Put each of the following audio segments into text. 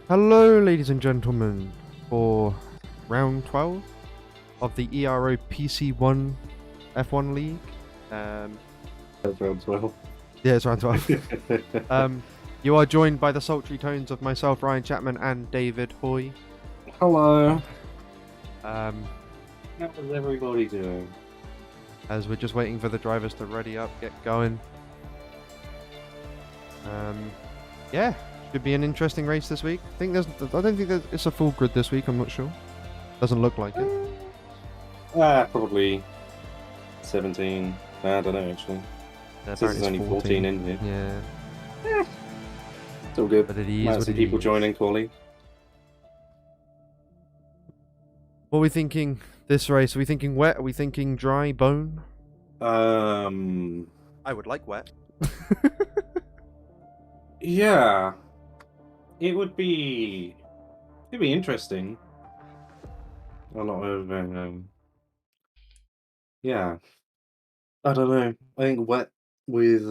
Hello, ladies and gentlemen, for round 12 of the Ero Pc1 F1 League. That's round 12. Yeah, it's round 12. You are joined by the sultry tones of myself, Ryan Chapman, and David Hoy. Hello. How is everybody doing? As we're just waiting for the drivers to ready up, get going. Yeah, should be an interesting race this week. I don't think it's a full grid this week. I'm not sure. Doesn't look like it. Probably 17. I don't know actually. This is only 14 in here. Yeah. It's all good. But it is Might have what some it people is. joining, quali. What are we thinking this race? Are we thinking wet? Are we thinking dry, bone? I would like wet. Yeah. It'd be interesting. A lot of yeah. I don't know. I think wet with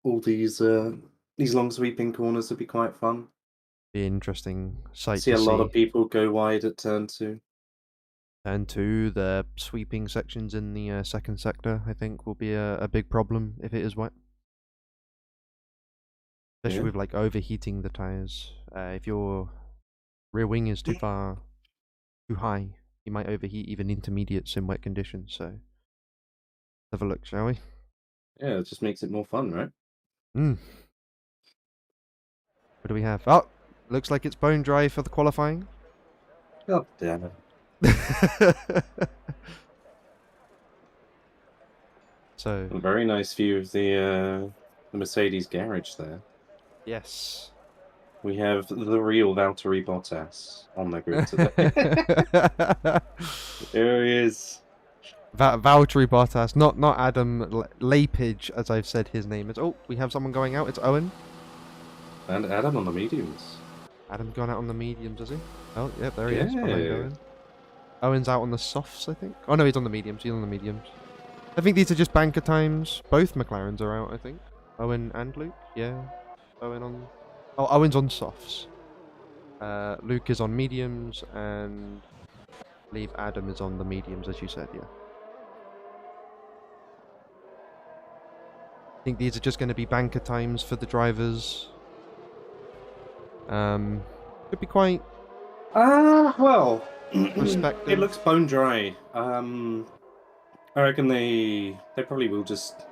all these long sweeping corners would be quite fun. Be an interesting sight See to a lot see. of people go wide at turn 2. And two, the sweeping sections in the second sector, I think, will be a big problem if it is wet. Especially with like overheating the tires. If your rear wing is too high, you might overheat even intermediates in wet conditions. So, have a look, shall we? Yeah, it just makes it more fun, right? What do we have? Oh, looks like it's bone dry for the qualifying. God damn it. So A very nice view of the Mercedes garage there. yes. We have the real Valtteri Bottas on the grid today. There he is. Valtteri Bottas, not Adam Lapage, as I've said his name is. Oh, we have someone going out. It's Owen. And Adam on the mediums. Adam's gone out on the mediums, is he? Oh, yep, there he is. Yeah. Behind Owen. Owen's out on the softs, I think. Oh no, he's on the mediums. He's on the mediums. I think these are just banker times. Both McLarens are out, I think. Owen and Luke. Yeah. Owen on. Oh, Owen's on softs. Luke is on mediums, and I believe Adam is on the mediums, as you said, yeah. I think these are just going to be banker times for the drivers. Could be quite. Well, Respective. it looks bone dry. I reckon they probably will just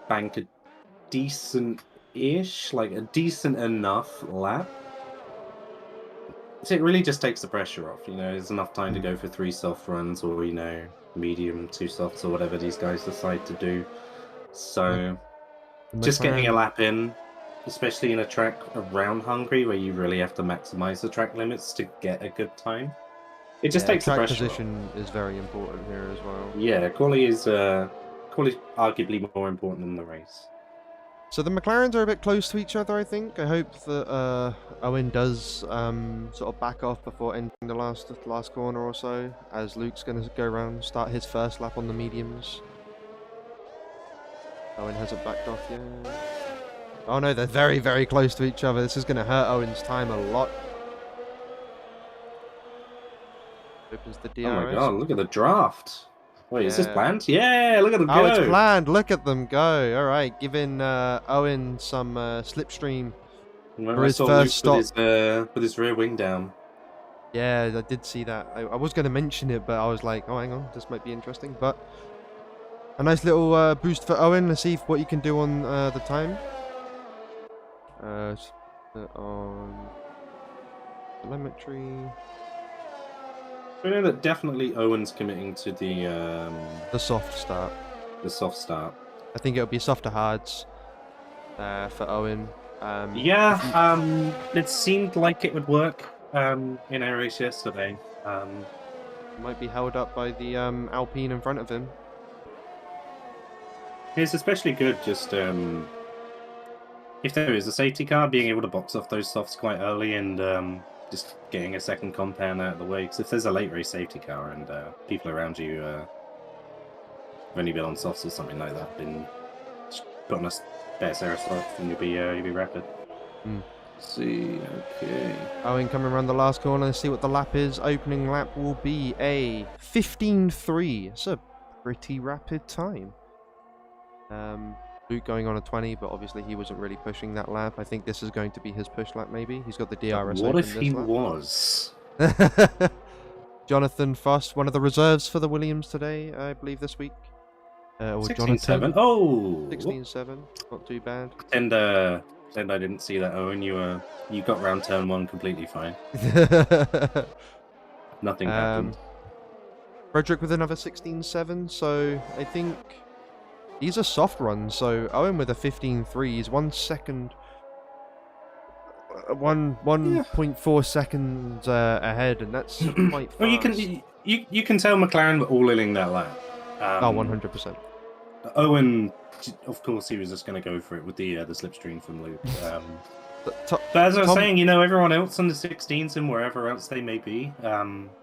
bank a decent-ish, like a decent enough lap. So it really just takes the pressure off, you know. There's enough time to go for 3 soft runs, or you know, medium 2 softs, or whatever these guys decide to do. So just getting a lap in, especially in a track around Hungary where you really have to maximize the track limits to get a good time. It just takes the pressure off. Track position is very important here as well. Yeah, quali is arguably more important than the race. So the McLarens are a bit close to each other, I think. I hope that Owen does sort of back off before entering the last corner or so, as Luke's going to go around, start his first lap on the mediums. Owen hasn't backed off yet. Oh no, they're very, very close to each other. This is going to hurt Owen's time a lot. Opens the DRS. Oh my god, look at the draft. Wait, Yeah. is this planned? Yeah, look at them go. Oh, it's planned. Look at them go. All right, giving Owen some slipstream for his first stop. With his rear wing down. Yeah, I did see that. I was going to mention it, but I was like, oh, hang on, this might be interesting. But a nice little boost for Owen. Let's see what he can do on the time. On telemetry. We know that definitely Owen's committing to the soft start. The soft start. I think it'll be soft to hards for Owen. It seemed like it would work in our race yesterday. Might be held up by the Alpine in front of him. It's especially good just if there is a safety car, being able to box off those softs quite early and just getting a second compound out of the way. Because if there's a late race safety car and people around you have only been on softs or something like that, then just put on a spare Sarah soft and you'll be rapid. See, okay. Owen coming around the last corner. Let's see what the lap is. Opening lap will be a 15.3. It's a pretty rapid time. Luke going on a 20, but obviously he wasn't really pushing that lap. I think this is going to be his push lap, maybe. He's got the DRS What open if this he lap. was? Jonathan Foss, one of the reserves for the Williams today, I believe, this week. Or 16.7. Jonathan. Oh! 16.7. Not too bad. And I didn't see that, Owen. You got round turn 1 completely fine. Nothing happened. Frederick with another 16.7, so I think these are soft runs. So Owen with a 15.3, he's 1 second, 1.4 seconds ahead, and that's quite fast. Well, you can tell McLaren were all in that lap. Oh, 100%. Owen, of course, he was just going to go for it with the slipstream from Luke. But as I was saying, everyone else on the 16s and wherever else they may be.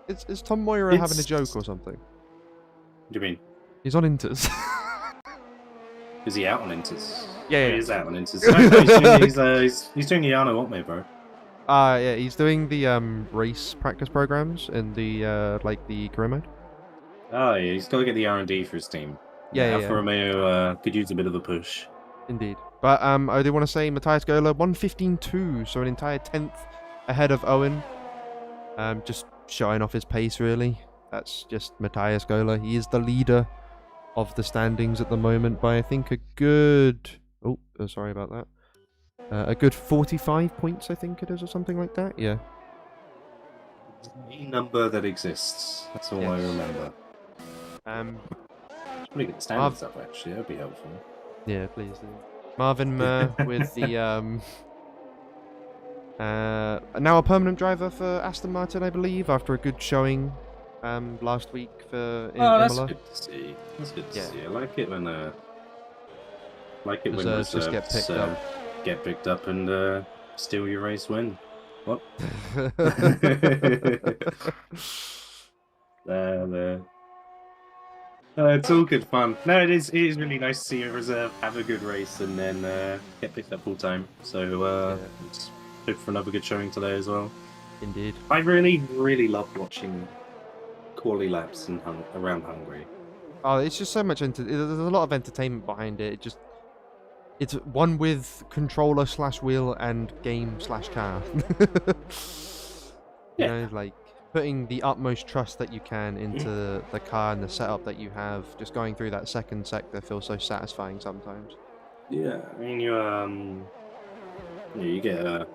Is Tom Moira having a joke or something? What do you mean? He's on Inters. Is he out on Inters? Yeah, he is out on Inters. No, he's doing Yano what, mate, bro? Yeah, he's doing the race practice programs in the like the career mode. Oh yeah, he's got to get the R&D for his team. Yeah. Alfa Romeo could use a bit of a push. Indeed. But I do want to say Matthias Gola 1:15.2, so an entire 10th ahead of Owen. Just showing off his pace, really. That's just Matthias Gola. He is the leader of the standings at the moment by, I think, a good... Oh, sorry about that. A good 45 points, I think it is, or something like that. Yeah. The number that exists. That's all I remember. Pretty good standards up, actually. That would be helpful. Yeah, please do. Marvin with the now a permanent driver for Aston Martin, I believe, after a good showing last week for Imola. That's good to see. That's good to see. I like it when reserves just get picked up and steal your race win. What? There. It's all good fun. No, it is really nice to see a reserve have a good race and then get picked up full time. So let's hope for another good showing today as well. Indeed. I really, really love watching quali laps around Hungary. Oh, it's just so much. There's a lot of entertainment behind it. It's one with controller / wheel and game / car. You know, like putting the utmost trust that you can into the car and the setup that you have. Just going through that second sector feels so satisfying sometimes. Yeah, I mean you get a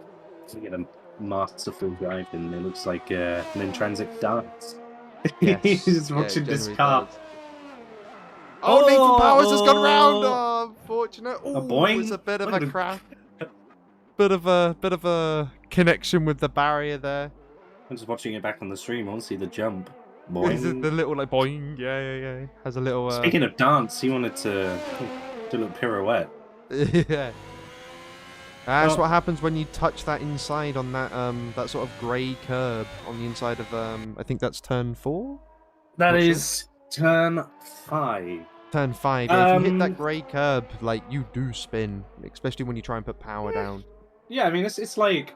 masterful drive and it looks like an intrinsic dance. Yes. He's just watching this car. Does. Oh, Nathan Powers has gone round. Oh, unfortunate. Oh, it was a bit of a crash. Bit of a connection with the barrier there. I'm just watching it back on the stream. I want to see the jump. Boing. The little like boing. Yeah. Has a little. Speaking of dance, he wanted to do a little pirouette. Yeah. That's what happens when you touch that inside on that that sort of grey curb on the inside of I think that's turn 4. That is turn 5. Turn 5. Yeah, if you hit that grey curb, like you do spin, especially when you try and put power down. Yeah, I mean it's like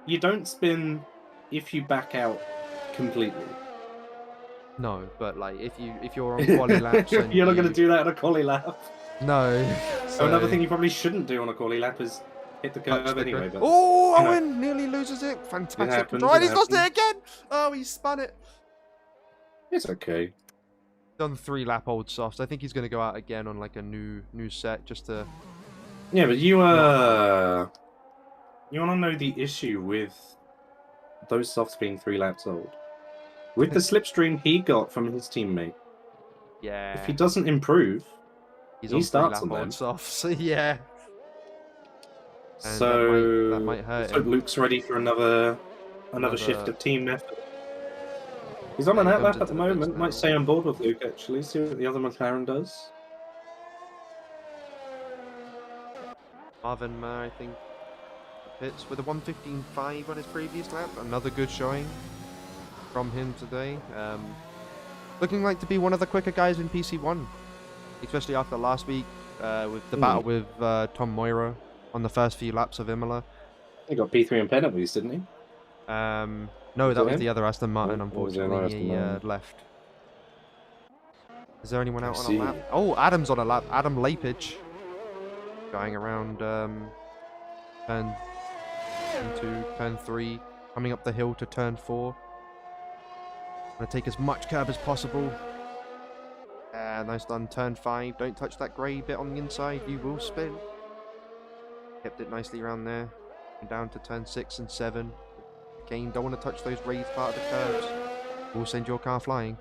you don't spin if you back out completely. No, but like if you're on quali laps, and you're not going to do that on a quali lap. No. So another thing you probably shouldn't do on a quali lap is hit the curb anyway. But, Owen nearly loses it. Fantastic control. And he's lost it again. Oh, he spun it. It's okay. Done 3 lap old softs. I think he's going to go out again on like a new set just to. Yeah, but you want to know the issue with those softs being 3 laps old? With the slipstream he got from his teammate. Yeah. If he doesn't improve, he starts on them. Softs. Yeah. And so that might hurt so him. Luke's ready for another shift of team effort. He's on an out lap at the moment. Might stay on board with Luke actually. See what the other McLaren does. Marvin, I think, hits with a 1:15.5 on his previous lap. Another good showing from him today. Looking like to be one of the quicker guys in PC1, especially after last week with the battle with Tom Moira on the first few laps of Imola. He got P3 and penalties, didn't he? No, Was that it was him? the other Aston Martin. Or was it another Unfortunately, Aston he Martin? left. Is there anyone I out on a see. lap? Oh, Adam's on a lap. Adam Lapage. Going around turn 2, turn 3, coming up the hill to turn 4. Gonna take as much curb as possible. Nice done. Turn 5. Don't touch that grey bit on the inside. You will spin. Kept it nicely around there. And down to turn 6 and 7. Again, don't want to touch those raised part of the curves. Will send your car flying.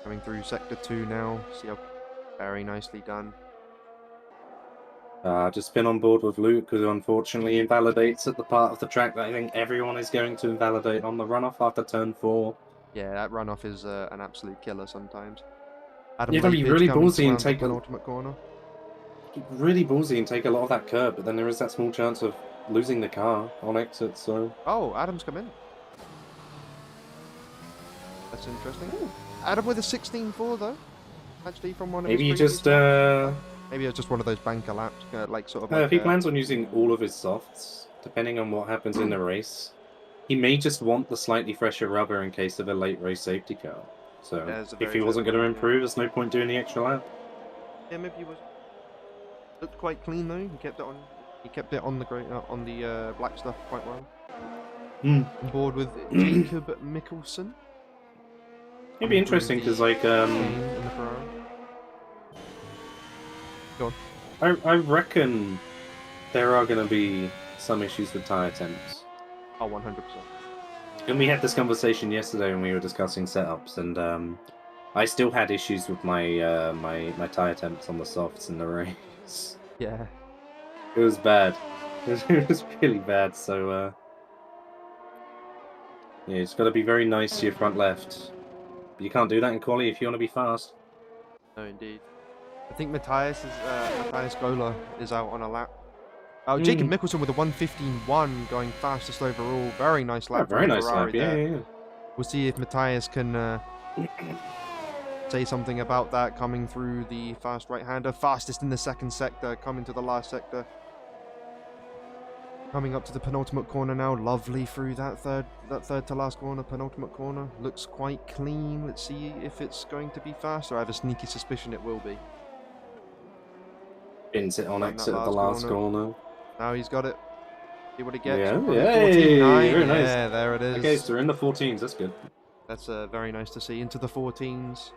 Coming through sector 2 now. See how very nicely done. Just been on board with Luke, who unfortunately invalidates at the part of the track that I think everyone is going to invalidate on the runoff after turn 4. Yeah, that runoff is an absolute killer sometimes. Adam You gotta be Lapage really coming ballsy and around the take penultimate corner. a lot of that curb, but then there is that small chance of losing the car on exit. So Oh, Adam's come in. That's interesting. Ooh, Adam with a 16.4 though. Actually, from one of maybe his you previous just laps. Maybe it was just one of those banker laps, like sort of like. if he plans on using all of his softs, depending on what happens in the race, he may just want the slightly fresher rubber in case of a late race safety car. So Yeah, it's a if very he fair wasn't going to point, yeah. improve, there's no point doing the extra lap. Yeah, maybe he was. Looked quite clean though. He kept it on. He kept it on the black stuff quite well. On board with Jacob Mickelson. It'd be interesting because, like, In the Ferrari. Go on. I reckon there are going to be some issues with tyre temps. Oh, 100%. And we had this conversation yesterday when we were discussing setups, and I still had issues with my my tyre temps on the softs in the race. Yeah. It was bad. It was really bad. So yeah, it's got to be very nice to your front left. But you can't do that in quali if you want to be fast. No, indeed. I think Matthias Gola is out on a lap. Oh, Jacob Mickelson with a 1:15.1 going fastest overall. Very nice lap. Very nice Ferrari lap. Yeah. We'll see if Matthias can say something about that coming through the fast right-hander. Fastest in the second sector, coming to the last sector. Coming up to the penultimate corner now. Lovely through that third to last corner, penultimate corner. Looks quite clean. Let's see if it's going to be faster. I have a sneaky suspicion it will be. Pins it on exit at the last corner. Now he's got it. See what he gets. Yeah, Probably yeah, 14.9. very nice. Yeah, there it is. Okay, so we're in the 14s. That's good. That's very nice to see. Into the 14s.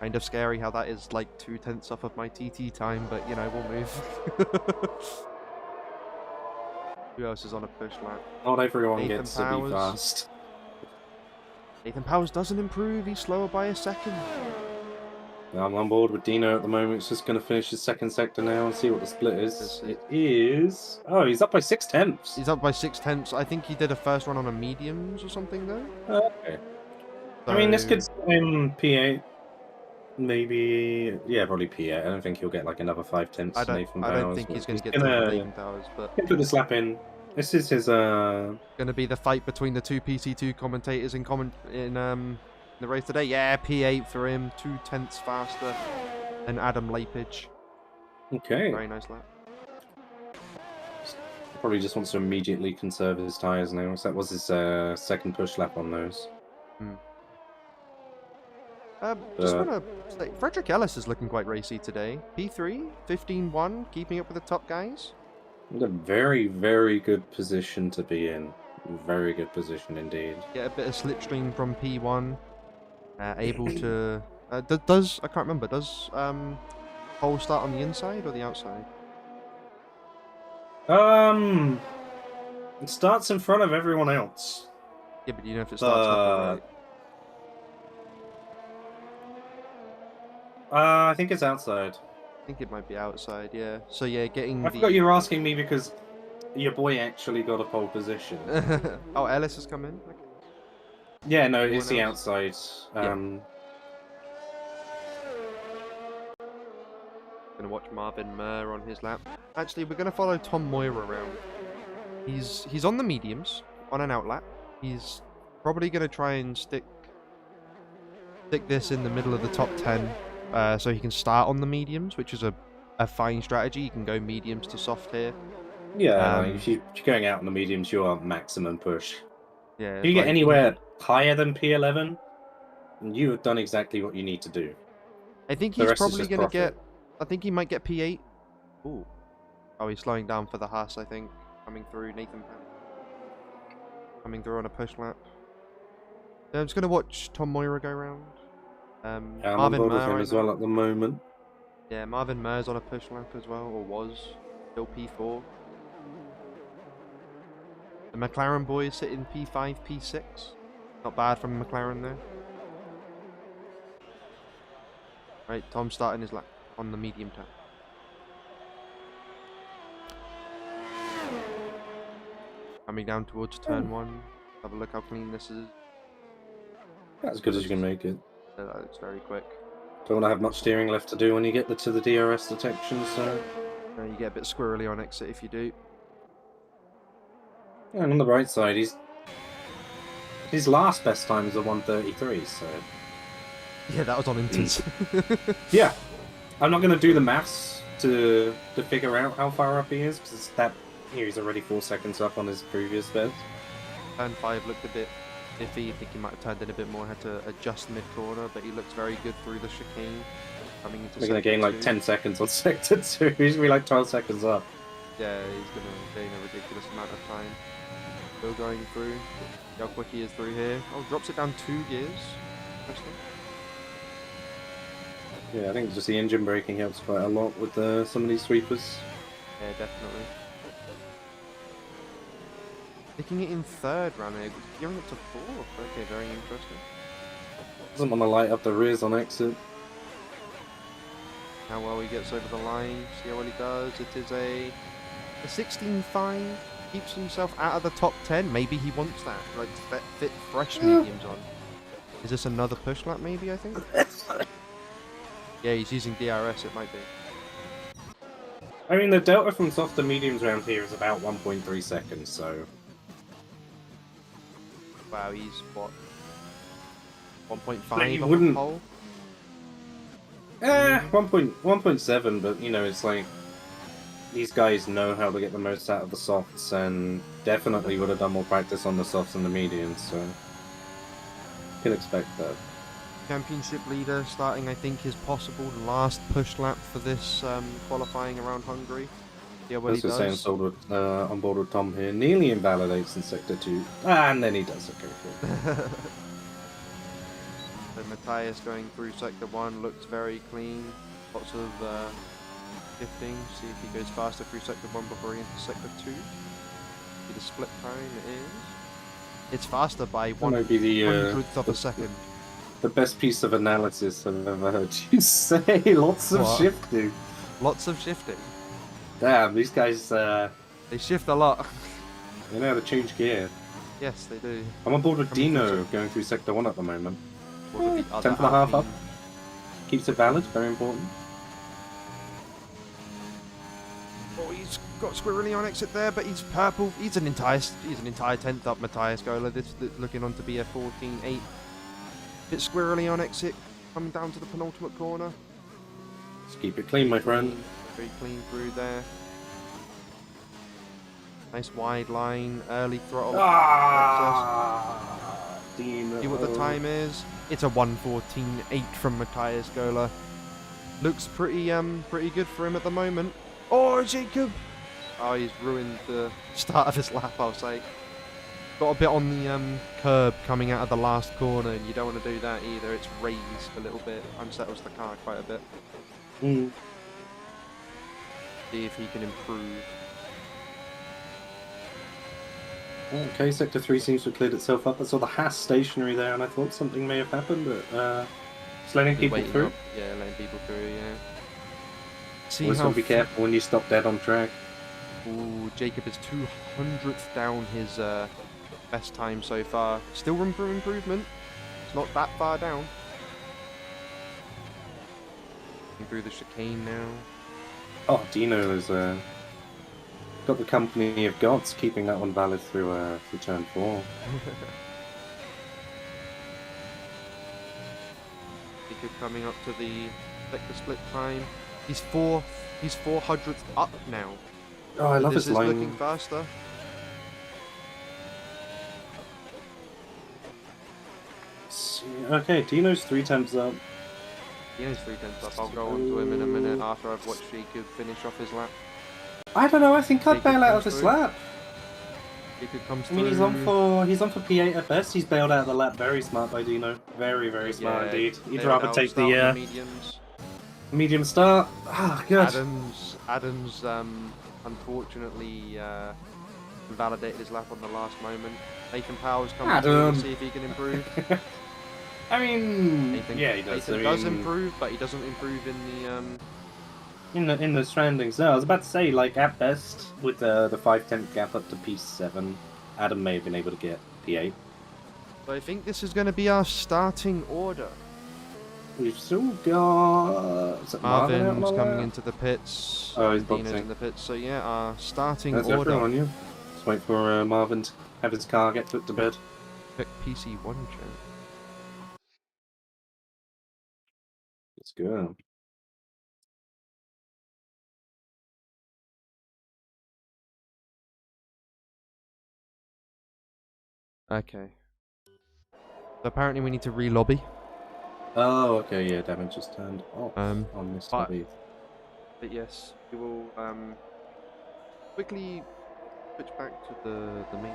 Kind of scary how that is like 2/10 off of my TT time, but you know, we'll move. Who else is on a push lap? Not everyone Nathan gets to be fast. Nathan Powers doesn't improve. He's slower by a second. I'm on board with Dino at the moment. He's just going to finish his second sector now and see what the split is. It is... Oh, he's up by 6/10. He's up by 6/10. I think he did a first run on a mediums or something, though. Okay. So... I mean, this could stay in P8. Maybe... Yeah, probably P8. I don't think he'll get like another 5/10. I don't think he's going to get to Nathan Powers, but... He'll put this lap in. This is his... Going to be the fight between the two PC2 commentators in the race today. Yeah, P8 for him, 2/10 faster than Adam Lapage. Okay. Very nice lap. Probably just wants to immediately conserve his tyres now. So that was his second push lap on those. Just want to say, Frederick Ellis is looking quite racy today. P3, 15.1, keeping up with the top guys. A very, very good position to be in. Very good position indeed. Get a bit of slipstream from P1. Able to... does... I can't remember. Does pole start on the inside or the outside? It starts in front of everyone else. Yeah, but do you know if it starts up or right? I think it's outside. I think it might be outside, yeah. So yeah, getting I forgot you were asking me because your boy actually got a pole position. Oh, Ellis has come in? Okay. Yeah, no, it's the outside. Gonna watch Marvin Murr on his lap. Actually, we're gonna follow Tom Moira around. He's on the mediums, on an out lap. He's probably gonna try and stick this in the middle of the top 10. So he can start on the mediums, which is a fine strategy. You can go mediums to soft here. Yeah, like if you're going out on the mediums, you're maximum push. Yeah, If it's you get like anywhere higher than P11, you have done exactly what you need to do. I think The he's rest is probably just gonna get. profit. I think he might get P8. Ooh. Oh, he's slowing down for the Haas. I think coming through. Nathan Pan coming through on a push lap. I'm just gonna watch Tom Moira go round. Yeah, I'm on Marvin board with Murr him right as now. well at the moment. Yeah, Marvin Murr's on a push lap as well, or was. Still P4. The McLaren boys sit in P5, P6. Not bad from McLaren there. Right, Tom's starting his lap on the medium tap. Coming down towards turn 1. Have a look how clean this is. As good as you can make it. That looks very quick. Don't want to have much steering left to do when you get to the DRS detection, so... You get a bit squirrely on exit if you do. Yeah, and on the bright side, his last best time is a 1:33, so... Yeah, that was on Inters. Yeah, I'm not going to do the maths to figure out how far up he is, because here he's already 4 seconds up on his previous best. Turn 5 looked a bit iffy. I think he might have turned in a bit more. Had to adjust mid-corner, but he looks very good through the chicane. Coming into We're going to gain like 2. 10 seconons on sector 2. He's going to be like 12 seconds up. Yeah, he's going to gain a ridiculous amount of time. Still going through. See how quick he is through here. Oh, drops it down 2 gears. Interesting. Yeah, I think just the engine braking helps quite a lot with some of these sweepers. Yeah, definitely. Taking it in 3rd round there, gearing it to 4th. Okay, very interesting. Doesn't want to light up the rears on exit. How well he gets over the line, see how well he does. It is a 16.5, keeps himself out of the top 10. Maybe he wants that, like fit fresh mediums on. Is this another push lap maybe, I think? Yeah, he's using DRS, it might be. I mean, the delta from soft to mediums around here is about 1.3 seconds, so... Wow, he's what? 1.5 No, you on wouldn't- the pole? 1.7, but, you know, it's like... These guys know how to get the most out of the softs, and definitely would have done more practice on the softs and the mediums, so... You can expect that. Championship leader starting, I think, his possible last push lap for this qualifying around Hungary. Yeah, what he That's the does. same on board with Tom here. Nearly invalidates in sector 2. And then he does okay. So Matthias going through sector 1 looks very clean. Lots of shifting. See if he goes faster through sector 1 before he enters sector 2. See the split time it is. It's faster by That might be the 1/100th of a second. the best piece of analysis I've ever heard you say. Lots of What? shifting. Lots of shifting. Damn, these guys, They shift a lot. they know how to change gear. Yes, they do. I'm on board with Coming through Dino going through sector 1 at the moment. What are the other 10th and a half up. Alpine- Keeps it valid, very important. Oh, he's got squirrely on exit there, but he's purple. He's an entire 10th up, Matthias Gola. This looking on to be a 14.8. Bit squirrely on exit, coming down to the penultimate corner. Just keep it clean, my friend. Very clean through there. Nice wide line, early throttle. Dino. See what the time is. It's a 1:14.8 from Matthias Gola. Looks pretty good for him at the moment. Oh, Jacob! Oh, he's ruined the start of his lap, I'll say. Got a bit on the curb coming out of the last corner, and you don't want to do that either. It's raised a little bit, unsettles the car quite a bit. Mm. See if he can improve. Okay, sector 3 seems to have cleared itself up. I saw the Haas stationary there, and I thought something may have happened, but just letting people Waiting through. up. Yeah, letting people through, yeah. See Always how want to be careful when you stop dead on track. Ooh, Jacob is 200th down his best time so far. Still room for improvement. It's not that far down. Going through the chicane now. Oh, Dino has got the company of gods, keeping that one valid through turn 4. Jacob coming up to the sector split time. He's 400th up now. Oh, I love This his is looking line. faster. Okay, Dino's 3 times up. He is 3 tenths up. I'll go on to him in a minute after I've watched Jacob finish off his lap. I don't know. I think I'd Jacob bail out comes of this through. lap. Jacob comes I mean, through. he's on for P8 at best. He's bailed out of the lap. Very smart by Dino. Very, very smart Yeah, indeed. He'd they'll rather take start on the mediums. medium start. Ah, good. Adams, unfortunately, invalidated his lap on the last moment. Nathan Powers comes through to see if he can improve. I mean, Nathan, yeah, he does. Nathan does improve, but he doesn't improve in the in the standings. No, I was about to say, like at best, with the 5/10 gap up to P7, Adam may have been able to get P8. So I think this is going to be our starting order. We've still got Marvin's coming into the pits. Oh, he's Dino's boxing. in the pits. So yeah, our starting That's order. everyone, yeah. Just wait for Marvin to have his car get put to bed. Check PC1 chat. Let's go. Okay. So apparently we need to re-lobby. Oh, okay, yeah, damage just turned off on this lobby. But yes, we will quickly switch back to the main.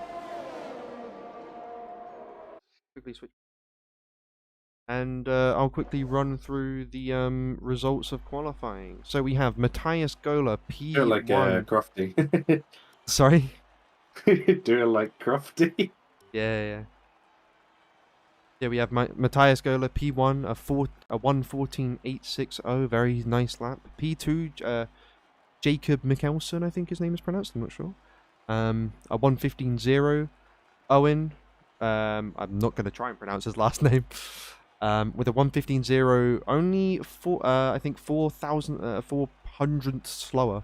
Quickly switch. And I'll quickly run through the results of qualifying. So we have Matthias Gola P1. Do it like Crofty. Sorry? Do it like Crofty. Yeah. Yeah, we have Matthias Gola P1, a 1:14.860, very nice lap. P2, Jacob Mikkelsen, I think his name is pronounced, I'm not sure. A 1:15.0. Owen, I'm not going to try and pronounce his last name. With a 1:15.0, only I think 400 slower.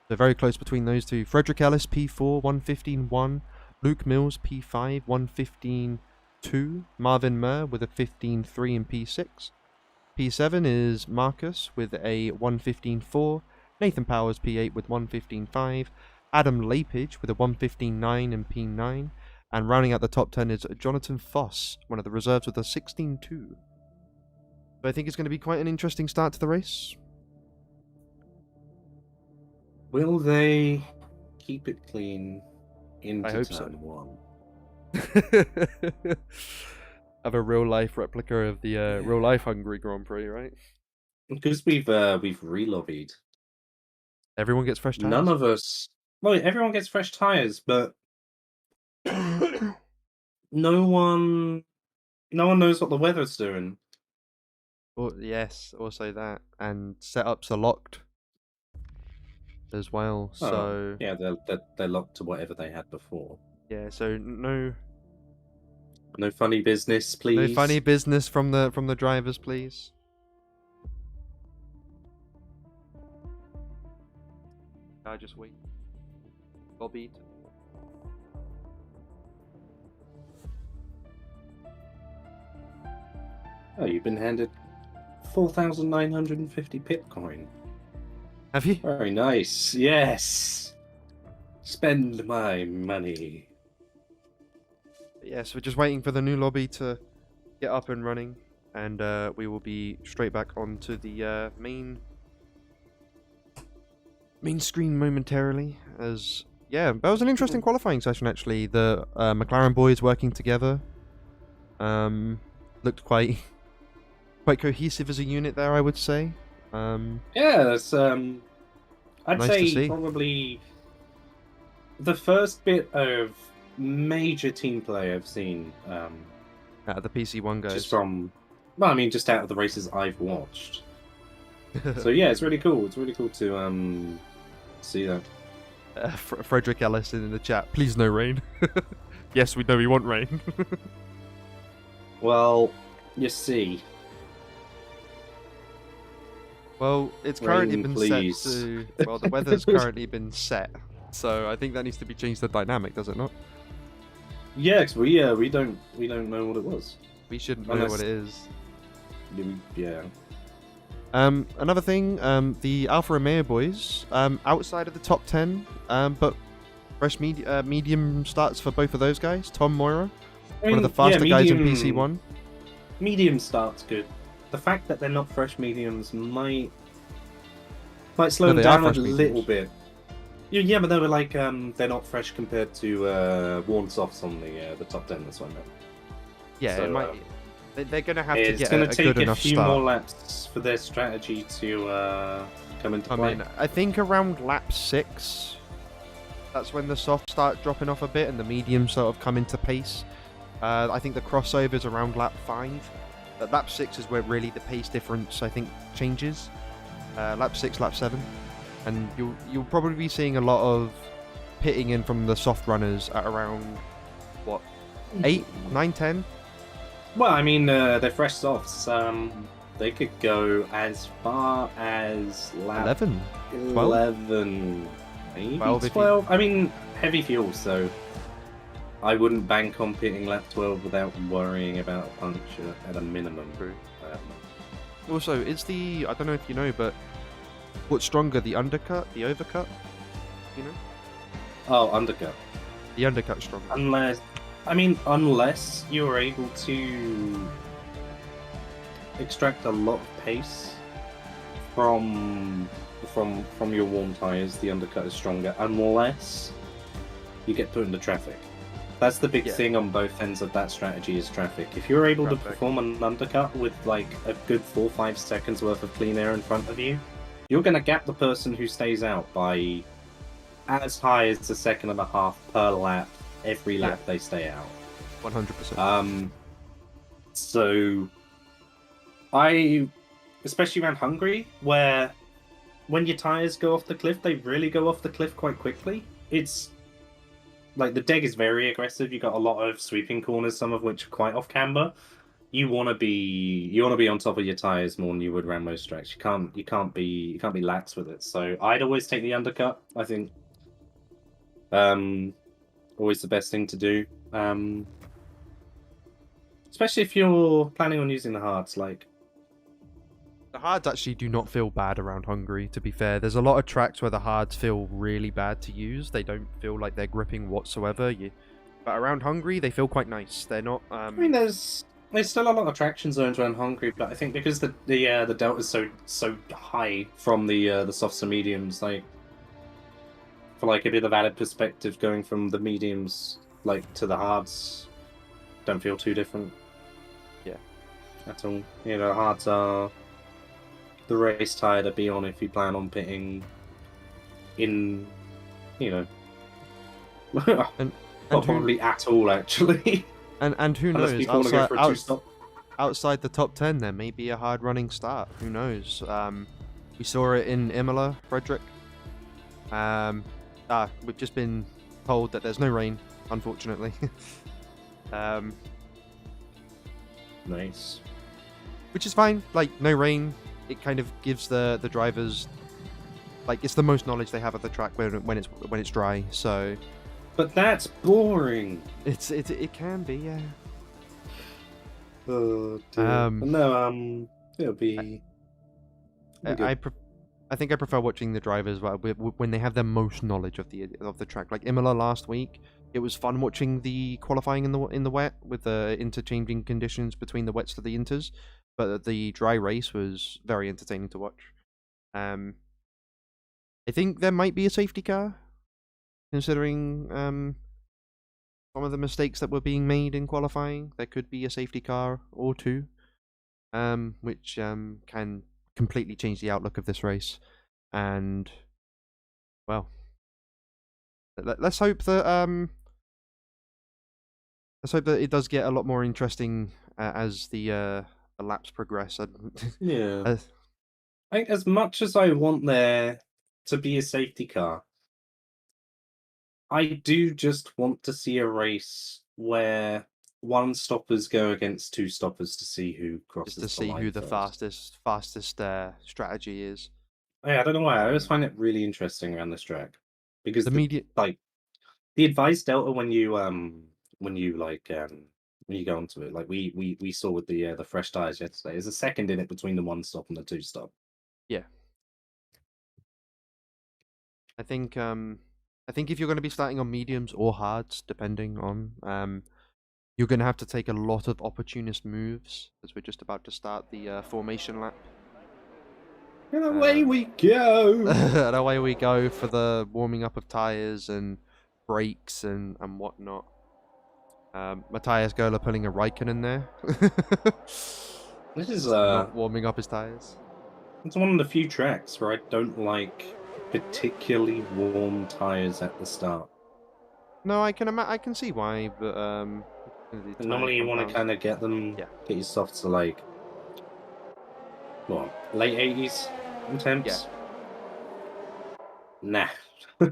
So very close between those two. Frederick Ellis P4, 1:15.1. Luke Mills P5, 1:15.2. Marvin Murr with a 15.3 in P6. P7 is Marcus with a 1:15.4. Nathan Powers P8 with 1:15.5. Adam Lapage with a 1:15.9 in P9. And rounding out the top 10 is Jonathan Foss, one of the reserves with a 16.2. So I think it's going to be quite an interesting start to the race. Will they keep it clean into I hope turn so. 1? Have a real life replica of the real life Hungary Grand Prix, right? Because we've re-lobbied. Everyone gets fresh tires. None of us. Well, everyone gets fresh tires, but no one knows what the weather's doing. Oh, yes, also that, and setups are locked as well. So yeah, they're locked to whatever they had before. Yeah, so no funny business, please. No funny business from the drivers, please. I just wait. Bobby. Oh, you've been handed 4,950 Bitcoin. Have you? Very nice. Yes. Spend my money. Yes, we're just waiting for the new lobby to get up and running, and we will be straight back onto the main screen momentarily. As yeah, that was an interesting qualifying session actually. The McLaren boys working together looked quite cohesive as a unit there, I would say. Yeah, that's I'd nice say probably the first bit of major team play I've seen out of the PC1 guys. Just from, well, I mean, just out of the races I've watched. So yeah, it's really cool. It's really cool to see that. Frederick Ellis in the chat. Please no rain. Yes, we know we want rain. Well, you see. Well, it's currently been set to. Well, the weather's currently been set, so I think that needs to be changed to dynamic, does it not? Yeah, because we don't know what it was. We shouldn't know what it is. Yeah. Another thing, the Alfa Romeo boys, outside of the top 10, but fresh medium starts for both of those guys. Tom Moira, one of the faster guys in PC1. Medium start's good. The fact that they're not fresh mediums might slow them down a little bit. Yeah, but they were like they're not fresh compared to worn softs on the top 10. That's what I meant. Yeah, so, it might. They're going to have to get a good enough start. It's going to take a few more laps for their strategy to come into play. I think around lap 6, that's when the softs start dropping off a bit and the mediums sort of come into pace. I think the crossover's around lap 5. But lap 6 is where really the pace difference, I think, changes. Lap 6, lap 7. And you'll probably be seeing a lot of pitting in from the soft runners at around, what, 8, 9, 10? Well, I mean, they're fresh softs. They could go as far as lap 11, 11, maybe 12. I mean, heavy fuel, so I wouldn't bank on pitting lap 12 without worrying about a puncture at a minimum. True. Also, I don't know if you know, but what's stronger, the undercut, the overcut? You know? Oh, undercut. The undercut's stronger. Unless you're able to extract a lot of pace from your warm tyres, the undercut is stronger. Unless you get put into traffic. That's the big thing on both ends of that strategy is traffic. If you're able to perform an undercut with like a good 4-5 seconds worth of clean air in front of you, you're going to gap the person who stays out by as high as a second and a half per lap, every lap they stay out. 100%. So, especially around Hungary, where when your tyres go off the cliff, they really go off the cliff quite quickly. It's like the deg is very aggressive. You got a lot of sweeping corners, some of which are quite off camber. You want to be on top of your tires more than you would around most tracks. You can't be lax with it. So I'd always take the undercut. I think always the best thing to do. Especially if you're planning on using the hards. Like the hards actually do not feel bad around Hungary. To be fair, there's a lot of tracks where the hards feel really bad to use. They don't feel like they're gripping whatsoever. But around Hungary, they feel quite nice. They're not. I mean, there's still a lot of traction zones around Hungary, but I think because the delta is so high from the softs and mediums, like for like a bit of added perspective, going from the mediums like to the hards don't feel too different. Yeah, at all. You know, hards are the race tire to be on if you plan on pitting in, you know, and probably at all actually. And who knows? Outside the top 10, there may be a hard running start. Who knows? We saw it in Imola, Frederick. We've just been told that there's no rain, unfortunately. Nice. Which is fine. Like, no rain. It kind of gives the drivers, like, it's the most knowledge they have of the track when it's dry. So. But that's boring. It can be, yeah. Oh dear. No, it'll be. I think I prefer watching the drivers when they have the most knowledge of the track. Like Imola last week, it was fun watching the qualifying in the wet with the interchanging conditions between the wets to the inters. But the dry race was very entertaining to watch. I think there might be a safety car, considering some of the mistakes that were being made in qualifying. There could be a safety car or two, which can completely change the outlook of this race. And well, let's hope that it does get a lot more interesting as the laps progress. Yeah. I think as much as I want there to be a safety car, I do just want to see a race where one stoppers go against two stoppers to see who crosses the line. Just to see who the fastest strategy is. Yeah, I don't know why. I always find it really interesting around this track because the advice delta when you go onto it, like we saw with the fresh tires yesterday, is a second in it between the one stop and the two stop. Yeah. I think if you're going to be starting on mediums or hards, depending on, you're going to have to take a lot of opportunist moves, as we're just about to start the formation lap. And away we go! And away we go for the warming up of tyres and brakes and whatnot. Matthias Gola pulling a Raikkonen there. This is not warming up his tyres. It's one of the few tracks where I don't like particularly warm tires at the start. No, I can see why, but normally you want to kind of get your softs to like what, late 80s in temps. Yeah. Nah,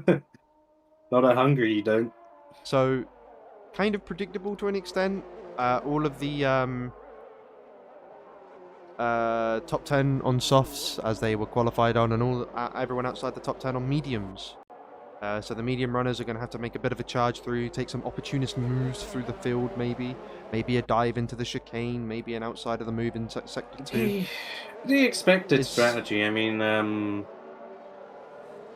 not at Hungary. You don't. So, kind of predictable to an extent. All of the top 10 on softs as they were qualified on, and everyone outside the top 10 on mediums. So the medium runners are going to have to make a bit of a charge through, take some opportunist moves through the field, maybe a dive into the chicane, maybe an outside of the move in sector 2. The expected strategy. I mean,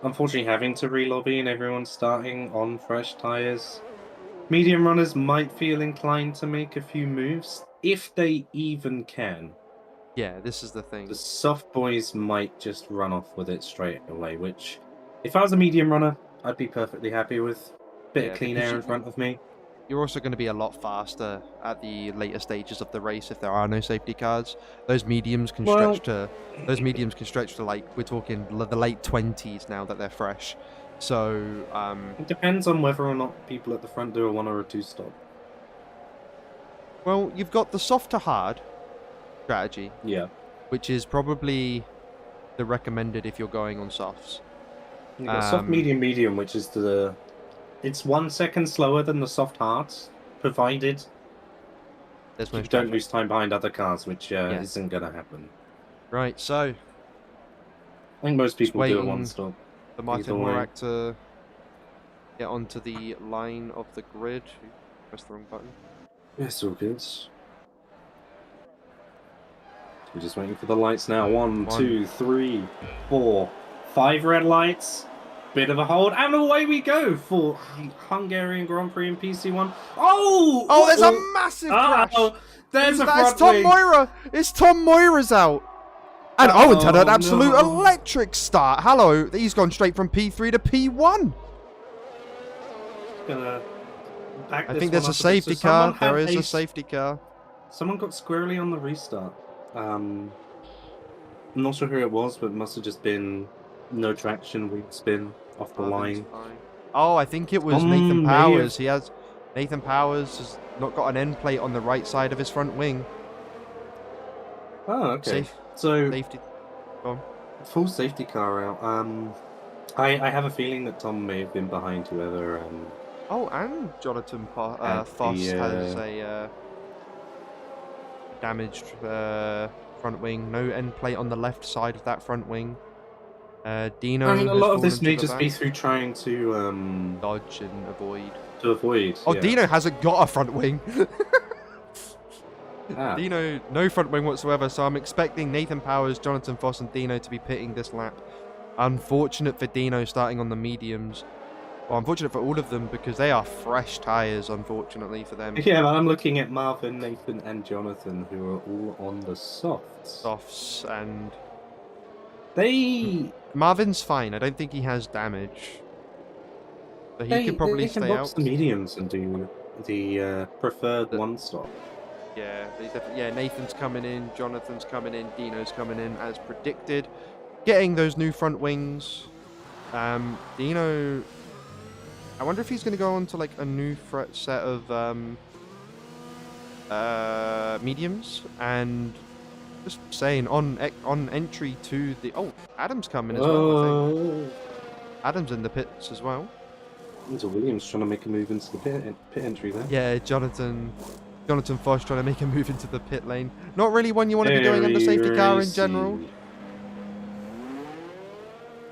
unfortunately, having to re-lobby and everyone starting on fresh tires, medium runners might feel inclined to make a few moves if they even can. Yeah, this is the thing. The soft boys might just run off with it straight away, which, if I was a medium runner, I'd be perfectly happy with. Bit of clean air in front of me. You're also going to be a lot faster at the later stages of the race if there are no safety cars. Those mediums can stretch to like, we're talking the late 20s now that they're fresh. So it depends on whether or not people at the front do a 1 or a 2 stop. Well, you've got the soft to hard strategy. Yeah. Which is probably the recommended if you're going on softs. You've got soft, medium, which is it's 1 second slower than the soft hards, provided you don't lose time behind other cars, which isn't going to happen. Right, so I think most people do a 1 stop. For Martin Morak to get onto the line of the grid. Press the wrong button. Yes, all good. We're just waiting for the lights now. 1, 2, 3, 4, 5 red lights. Bit of a hold, and away we go for Hungarian Grand Prix in PC1. Oh! Oh, there's a massive crash! There's a front It's Tom Moira! It's Tom Moira's out! And Owen's had an absolute electric start. Hello, he's gone straight from P3 to P1. I think there's a safety car. There is a safety car. Someone got squarely on the restart. I'm not sure who it was, but it must have just been no traction, weak spin off the line. Oh, I think it was Nathan Powers. Nathan Powers has not got an end plate on the right side of his front wing. Oh, okay. Safety. Go on. Full safety car out. I have a feeling that Tom may have been behind whoever. Oh, and Jonathan Foss has a damaged front wing. No end plate on the left side of that front wing. Dino. I mean, a lot of this may just be through trying to dodge and avoid. Oh, yeah. Dino hasn't got a front wing. Dino, no front wing whatsoever. So I'm expecting Nathan Powers, Jonathan Foss, and Dino to be pitting this lap. Unfortunate for Dino starting on the mediums. Well, unfortunate for all of them because they are fresh tyres, unfortunately for them. Yeah, but I'm looking at Marvin, Nathan, and Jonathan, who are all on the softs. And they... Marvin's fine. I don't think he has damage. But he could probably stay out. The mediums and do the preferred 1 stop. Yeah, Nathan's coming in, Jonathan's coming in, Dino's coming in as predicted. Getting those new front wings. Dino... I wonder if he's going to go on to like a new set of mediums, and just saying on entry to the Adam's coming as well. I think. Adam's in the pits as well. There's a Williams trying to make a move into the pit entry there. Yeah, Jonathan Foss trying to make a move into the pit lane. Not really one you want to be doing under safety car in general.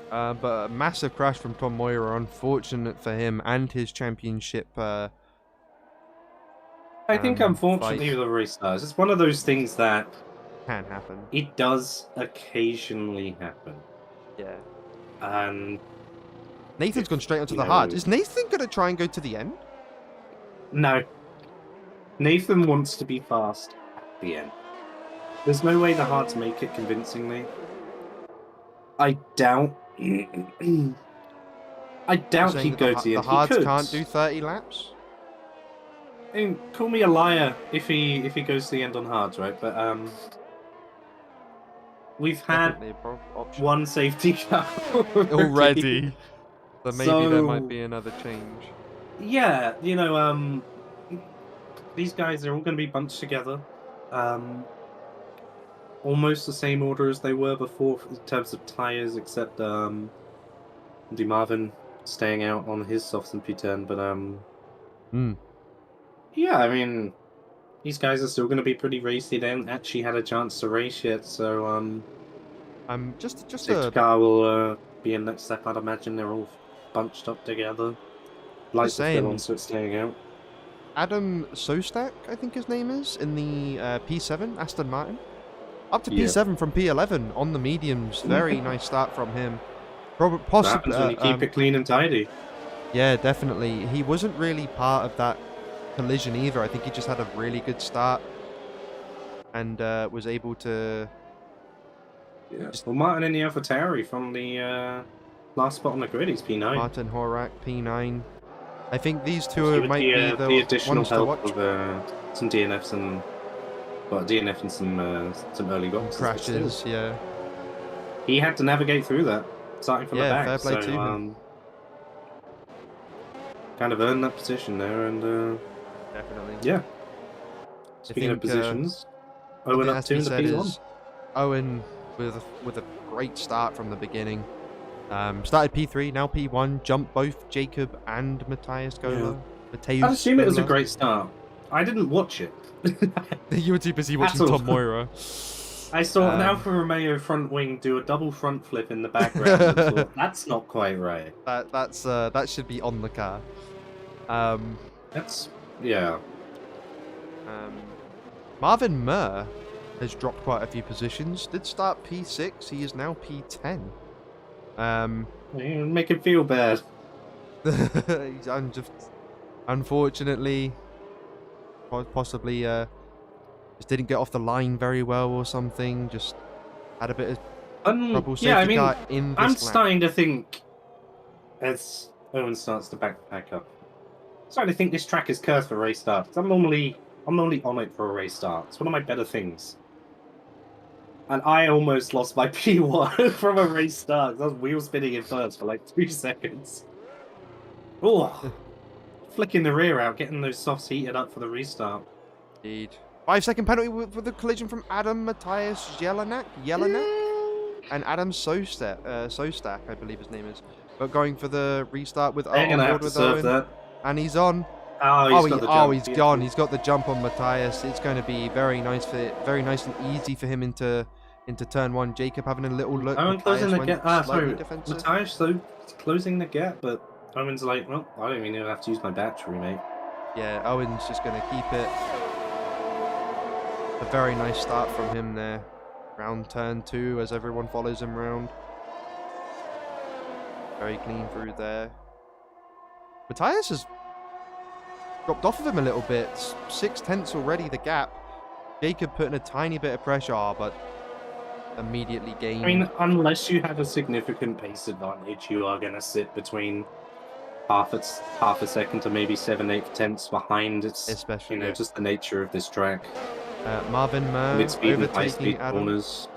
But a massive crash from Tom Moira, unfortunate for him and his championship. I think, unfortunately, with the restars, it's one of those things that Can happen. It does occasionally happen. Yeah. And Nathan's if, gone straight onto you the know, hard. Is Nathan going to try and go to the end? no. Nathan wants to be fast at the end. There's no way the hards make it convincingly. I doubt. I You're doubt saying he'd that go to the the end. He hards could. can't do 30 laps? I mean, call me a liar if he goes to the end on hards, right? But we've had Definitely a option. one safety car Already. So maybe there might So, be another change. yeah, you know, these guys are all going to be bunched together. Almost the same order as they were before in terms of tires, except Marvin staying out on his softs and P10. But yeah, I mean, these guys are still going to be pretty racy. They haven't actually had a chance to race yet, so Just safety car will be in next step. I'd imagine they're all bunched up together. Lights are still on, so it's staying out. Adam Sostak, I think his name is, in the P7, Aston Martin. Up to P7 from P11 on the mediums. Very nice start from him. What happens when you keep it clean and tidy. Yeah, definitely. He wasn't really part of that collision either. I think he just had a really good start and was able to... Yeah. Well, Martin in the AlphaTauri from the last spot on the grid, he's P9. Martin Horak, P9. I think these two might be the additional ones to watch. help of some DNFs and DNF and some early boxes. Crashes, yeah. He had to navigate through that, starting from the back. Fair play so, to him. Kind of earned that position there, and definitely. Yeah. Speaking of positions, Owen up 2 in the P1. Owen with a great start from the beginning. Started P3, now P1. Jumped both Jacob and Matthias Gola. I'd assume it was a great start. I didn't watch it. You were too busy watching Tom Moira. I saw an Alfa Romeo front wing do a double front flip in the background. And thought, that's not quite right. That should be on the car. Yeah. Marvin Murr has dropped quite a few positions. Did start P6. He is now P10. You make him feel bad. I'm just, unfortunately, possibly just didn't get off the line very well or something. Just had a bit of trouble. Yeah, I mean, in this I'm lap. starting to think as Owen starts to back up. I'm starting to think this track is cursed for race starts. I'm normally on it for a race start. It's one of my better things. And I almost lost my P1 from a race start. I was wheel spinning in first for like 2 seconds. Oh, flicking the rear out, getting those softs heated up for the restart. Indeed. 5-second penalty with the collision from Adam Matthias Jelinek, and Adam Sostak, I believe his name is. But going for the restart with They're gonna have to serve that. And he's on. He's gone. He's got the jump on Matthias. It's going to be very nice and easy for him into turn 1. Jacob having a little look. Owen closing the gap. Sorry, defensive. Matthias though closing the gap, but Owen's like, well, I don't even have to use my battery, mate. Yeah, Owen's just going to keep it. A very nice start from him there. Round turn 2 as everyone follows him round. Very clean through there. Matthias has dropped off of him a little bit. 6/10 already, the gap. Jacob putting a tiny bit of pressure, but immediately gained. I mean, unless you have a significant pace advantage, you are going to sit between half a second to maybe 7/8 tenths behind. It's especially, just the nature of this track. Marvin Murr overtaking Adam. Corners.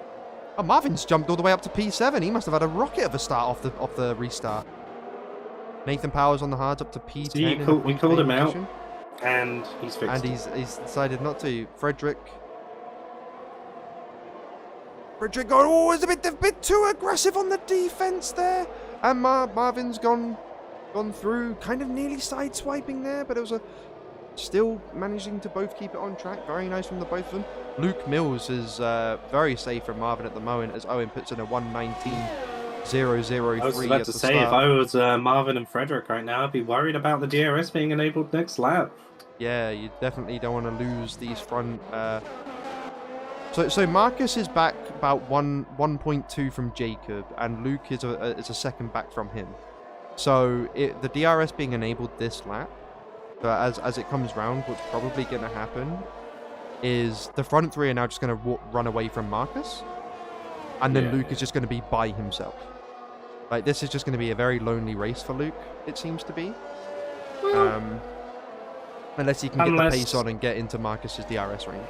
Oh, Marvin's jumped all the way up to P7. He must have had a rocket of a start off the restart. Nathan Powers on the hards up to P10. See, we called him out, and he's fixed. And he's decided not to. Frederick going, it's a bit too aggressive on the defense there. And Marvin's gone through, kind of nearly sideswiping there, but it was still managing to both keep it on track. Very nice from the both of them. Luke Mills is very safe from Marvin at the moment as Owen puts in a 1:19.003. I was about to say, if I was Marvin and Frederick right now, I'd be worried about the DRS being enabled next lap. Yeah, you definitely don't want to lose these front So Marcus is back about 1.2 from Jacob, and Luke is a second back from him. So the DRS being enabled this lap, so as it comes round, what's probably going to happen is the front three are now just going to run away from Marcus, and then Luke is just going to be by himself. Like, this is just going to be a very lonely race for Luke, it seems to be. Unless he can get the pace on and get into Marcus's DRS range.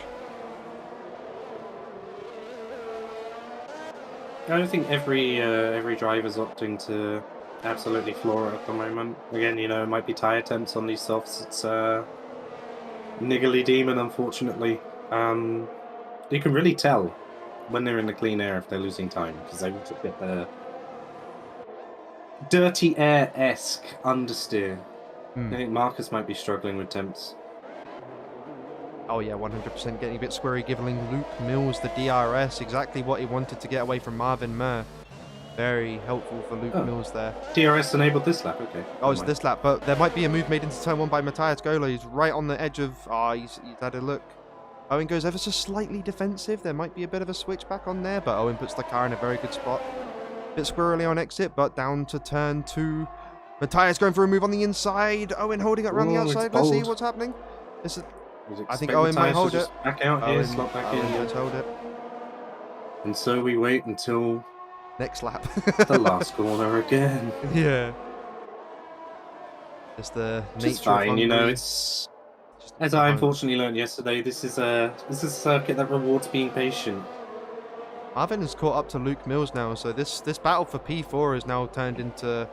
I don't think every driver's opting to absolutely floor it at the moment. Again, you know, it might be tyre temps on these softs. It's niggly demon, unfortunately. You can really tell when they're in the clean air if they're losing time, because they want to get the dirty air-esque understeer. I think Marcus might be struggling with temps. Oh yeah, 100% getting a bit squirry, giving Luke Mills the DRS, exactly what he wanted to get away from Marvin Murr. Very helpful for Luke Mills there. DRS enabled this lap, okay. Oh, it's this lap, but there might be a move made into turn 1 by Matthias Gola. He's right on the edge of... he's had a look. Owen goes ever so slightly defensive. There might be a bit of a switch back on there, but Owen puts the car in a very good spot. Bit squirrely on exit, but down to turn 2. Matthias going for a move on the inside. Owen holding it around the outside. Let's see what's happening. This is... I think Owen might hold it. Back out here, slot back in. Let's hold it. And so we wait until next lap. the last corner again. Yeah. It's the nature It's fine, of you know. It's as I unfortunately learned yesterday. This is a circuit that rewards being patient. Marvin has caught up to Luke Mills now, so this battle for P4 has now turned into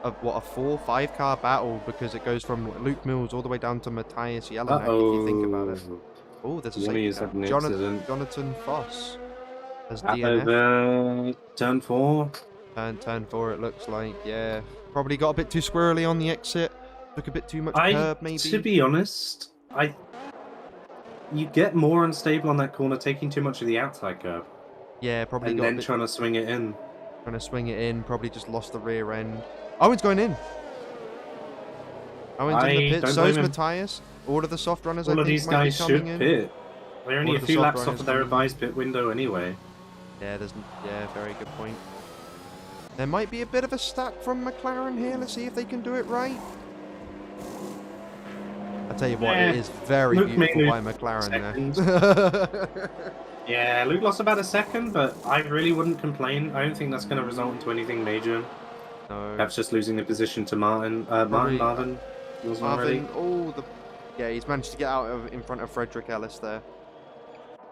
a 4-5 car battle, because it goes from Luke Mills all the way down to Matthias Jelinek, if you think about it. Oh, there's a safety car. Jonathan Foss has DNF. Turn 4. Turn 4 it looks like, yeah. Probably got a bit too squirrely on the exit. Took a bit too much curb, maybe. To be honest, you get more unstable on that corner taking too much of the outside curb. Yeah, probably and got then trying to swing it in. Probably just lost the rear end. Owen's going in. Owen's in the pit. So is Matthias. All of the soft runners, all of these guys should pit. They're only a few laps off of their advised pit window anyway. Yeah, very good point. There might be a bit of a stack from McLaren here. Let's see if they can do it right. I tell you what, it is very beautiful by McLaren there. Yeah, Luke lost about a second, but I really wouldn't complain. I don't think that's going to result into anything major. No. Perhaps just losing the position to Marvin. Yeah, he's managed to get out in front of Frederick Ellis there.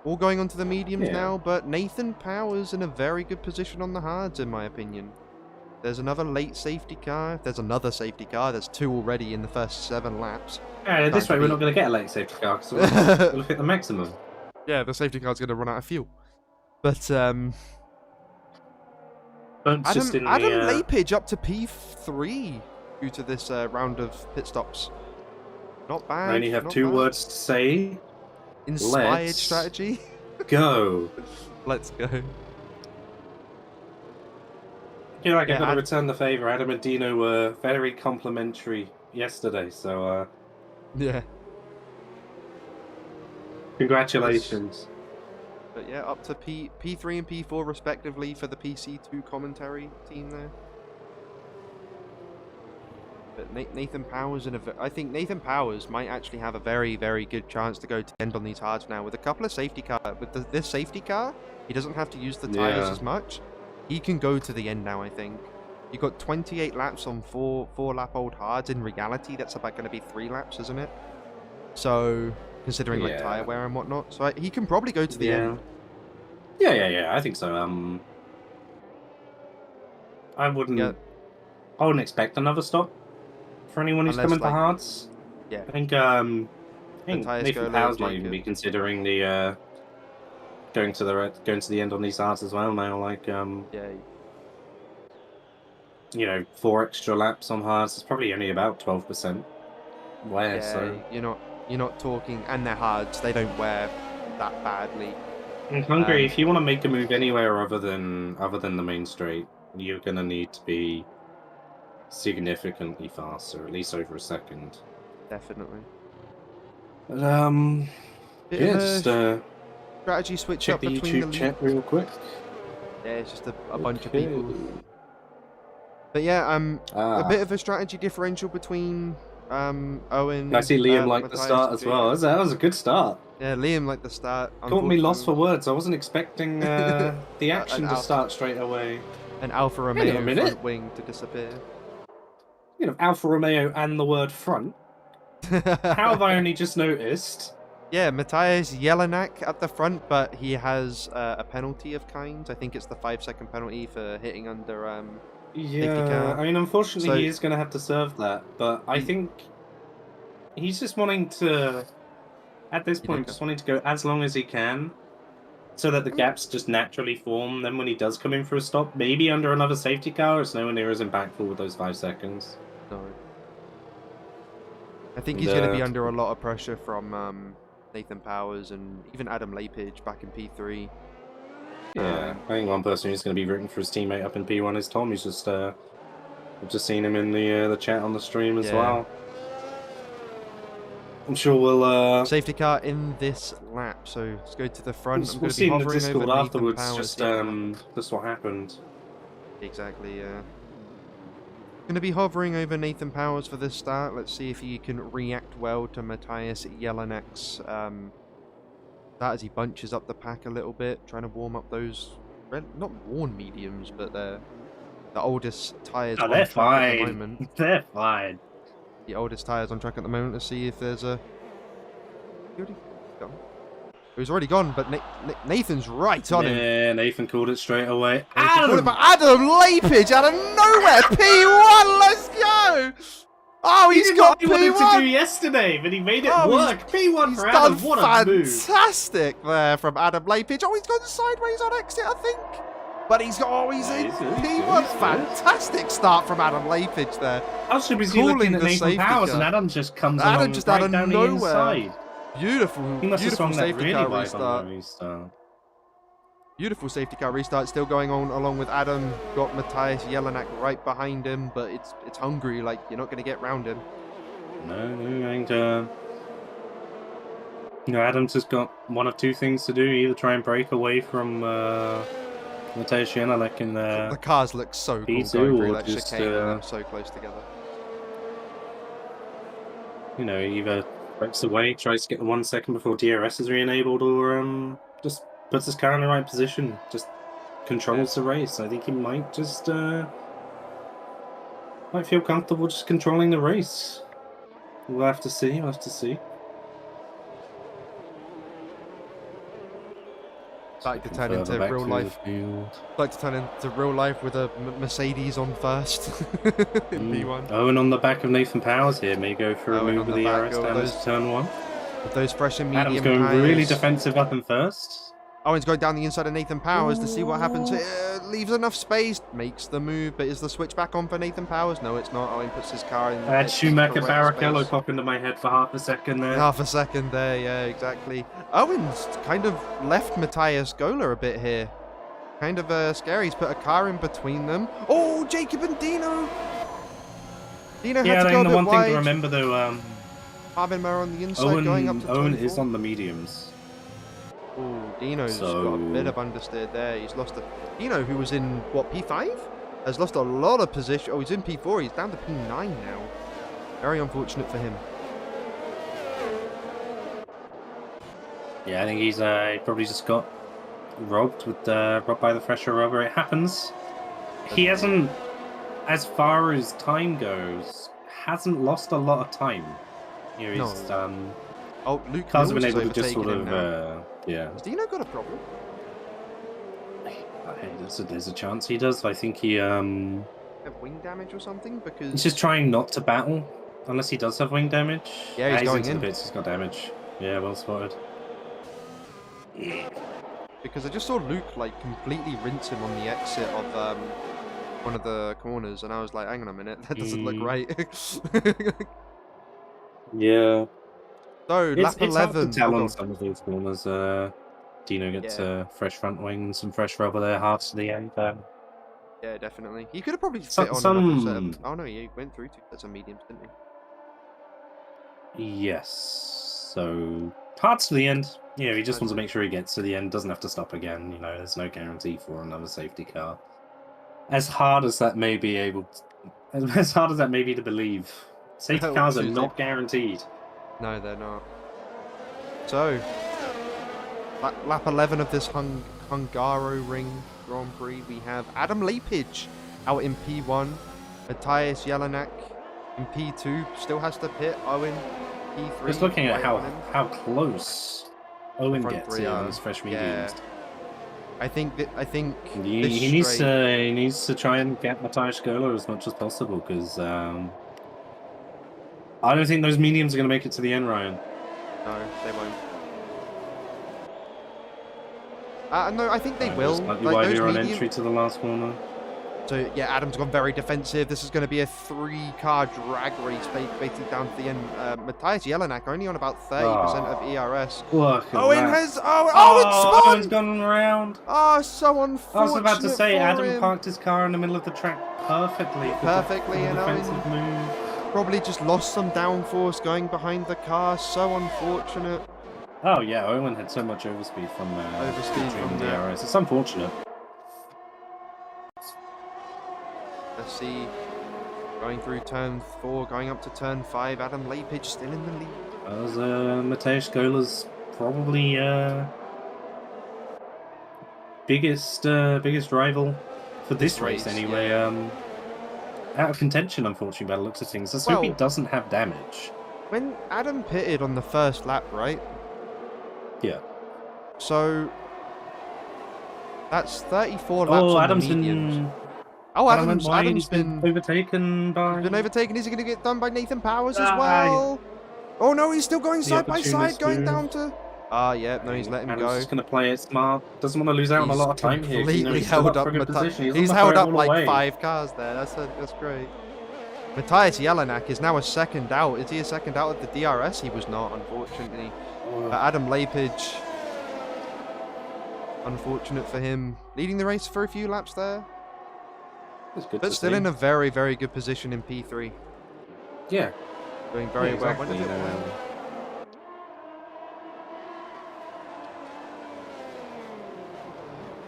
All going onto the mediums now, but Nathan Powers in a very good position on the hards, in my opinion. There's another late safety car. There's another safety car. There's 2 already in the first 7 laps. Yeah, this way we're not going to get a late safety car, because we'll hit the maximum. Yeah, the safety car's going to run out of fuel. But, Adam Lapage up to P3 due to this round of pit stops. Not bad. I only have 2 words to say. Inspired strategy. Go. Let's go. You know, I've got to return the favour. Adam and Dino were very complimentary yesterday, so yeah. Congratulations. But yeah, up to P3 and P4 respectively for the PC2 commentary team there. But Nathan Powers I think Nathan Powers might actually have a very, very good chance to go to end on these hards now with a couple of safety cars. With this safety car, he doesn't have to use the tires as much. He can go to the end now, I think. You've got 28 laps on 4-lap-old hards. In reality, that's about going to be 3 laps, isn't it? So, considering like tire wear and whatnot, so he can probably go to the end. Yeah. I think so. I wouldn't expect another stop for anyone who's coming to hards. Yeah. I think Nathan Powers might even be considering the going to the end on these hards as well now. Like you know, 4 extra laps on hards is probably only about 12% wear. So you're not talking, and they're hards. They don't wear that badly. In Hungary, if you want to make a move anywhere other than the main straight, you're gonna need to be significantly faster, at least over a second. Definitely. But strategy switch Check up the between the YouTube league? chat real quick. Yeah, it's just a bunch of Okay. people. But yeah, a Ah. bit of a strategy differential between Owen. I see Liam liked the Matthias start and as well. Jacob. That was a good start. Yeah, Liam liked the start. Caught me lost for Unfortunately, words. I wasn't expecting the action to start straight away. an Alfa Hang on a Romeo minute. front wing to disappear. You know, Alfa Romeo and the word front. How have I only just noticed? Yeah, Matthias Jelinek at the front, but he has a penalty of kind. I think it's the 5-second penalty for hitting under safety Yeah, car. I mean, unfortunately, So- he is going to have to serve that. But I think he's just wanting to, at this point, just wanting to go as long as he can, so that the gaps just naturally form. Then when he does come in for a stop, maybe under another safety car, it's nowhere near as impactful with those 5 seconds. No. I think he's going to be under a lot of pressure from Nathan Powers and even Adam Lapidge back in P3. Yeah, I think one person who's going to be rooting for his teammate up in P1 is Tom. He's just, I've just seen him in the chat on the stream as well. I'm sure we'll safety car in this lap, so let's go to the front. We'll see in the Discord afterwards. Just what happened. Exactly. Going to be hovering over Nathan Powers for this start. Let's see if he can react well to Matthias Jelinek's that as he bunches up the pack a little bit, trying to warm up those not worn mediums, but the oldest tyres on track at the moment. They're fine. The oldest tyres on track at the moment to see if there's a... He was already gone, but Nathan's right on him. Yeah, Nathan called it straight away. Adam Lapidge out of nowhere! P1, let's go! Oh, he's got P1! He wanted to do yesterday, but he made it work. P1 for Adam, what a move. Fantastic there from Adam Lapidge. Oh, he's gone sideways on exit, I think. But he's in P1. Fantastic start from Adam Lapidge there. I should be looking at Nathan Powers, and Adam just comes along just right out of down nowhere. The inside. Beautiful, he must beautiful have safety really car restart. Beautiful safety car restart still going on along with Adam. Got Matthias Jelinek right behind him, but it's Hungary, like you're not going to get round him. No, I think Adam's just got one of two things to do: either try and break away from Matthias Jelinek in the cars look so cool P2, going through or that just chicane, and so close together. You know, either breaks away, tries to get the 1 second before DRS is re-enabled, or just puts his car in the right position, just controls the race. I think he might just might feel comfortable just controlling the race. We'll have to see. We'll have to see. Like to turn into real life. Like to turn into real life with a Mercedes on first in P1. Owen on the back of Nathan Powers here may go for a move with the RS down to turn 1. With those fresh and medium Adam's going really defensive up in first. Owen's going down the inside of Nathan Powers to see what happens. Leaves enough space, makes the move, but is the switch back on for Nathan Powers? No, it's not. Owen puts his car in. I had Schumacher Barrichello pop into my head for half a second there. Half a second there, yeah, exactly. Owen's kind of left Matthias Gola a bit here. Kind of scary. He's put a car in between them. Oh, Jacob and Dino! Dino had to go a bit the one wide. thing to remember though, Harbin on the inside going up to 24. Owen is on the mediums. Oh, Dino's got a bit of understeer there. He's lost a... Dino, who was in, what, P5? Has lost a lot of position. Oh, he's in P4. He's down to P9 now. Very unfortunate for him. Yeah, I think he's probably just got robbed by the fresher rubber. It happens. He hasn't, as far as time goes, hasn't lost a lot of time. You know, he's oh, Luke has been able to just sort of yeah. Has Dino got a problem? Hey, there's a chance he does. I think he have wing damage or something, because he's just trying not to battle unless he does have wing damage. Yeah, he's going into in. The bits. He's got damage. Yeah, well spotted. Because I just saw Luke like completely rinse him on the exit of one of the corners, and I was like, hang on a minute, that doesn't look right. Yeah. So lap 11. It's hard to tell on some of these corners. Dino gets fresh front wings and fresh rubber there, halves to the end. Yeah, definitely. He could have probably fit on another set of... Oh no, he went through 2 sets of mediums, didn't he? Yes. So parts to the end. Yeah, he just wants to make sure he gets to the end. Doesn't have to stop again. You know, there's no guarantee for another safety car. As hard as that may be as hard as that may be to believe, safety cars are not guaranteed. No, they're not. So, lap 11 of this Hungaroring Grand Prix, we have Adam Lepage out in P1, Matthias Jelinek in P2, still has to pit, Owen P3. Just looking at how close Owen gets here on his fresh mediums. Yeah. I think he needs to try and get Matthias Gola as much as possible, because I don't think those mediums are going to make it to the end, Ryan. No, they won't. No, I think they will. Slightly wider on entry to the last corner. So, yeah, Adam's gone very defensive. This is going to be a 3-car drag race, basically down to the end. Matthias Jelinek only on about 30% of ERS. Owen's gone around. Oh, so unfortunate. I was about to say, Adam parked his car in the middle of the track perfectly. And defensive move. Probably just lost some downforce going behind the car. So unfortunate. Oh, yeah, Owen had so much overspeed from the DRS. It's unfortunate. Let's see. Going through turn 4, going up to turn 5. Adam Lepage still in the lead. As Matthias Gola's probably biggest rival for this race anyway. Yeah. Out of contention, unfortunately, by the looks of things. Let's hope he doesn't have damage. When Adam pitted on the first lap, right? Yeah. So that's 34 laps on Adam's the mediums. Adam's been overtaken by... He's been overtaken. Is he going to get done by Nathan Powers as well? Oh no, he's still going side by side, going down to... yeah, no, he's letting him go. He's just going to play it smart. Doesn't want to lose out on a lot of time here. He's held up. He's held up like 5 cars there. That's great. Matthias Jelinek is now a second out. Is he a second out of the DRS? He was not, unfortunately. Adam Lepage, unfortunate for him, leading the race for a few laps there. But still in a very, very good position in P3. Yeah. Doing very well. When did it win?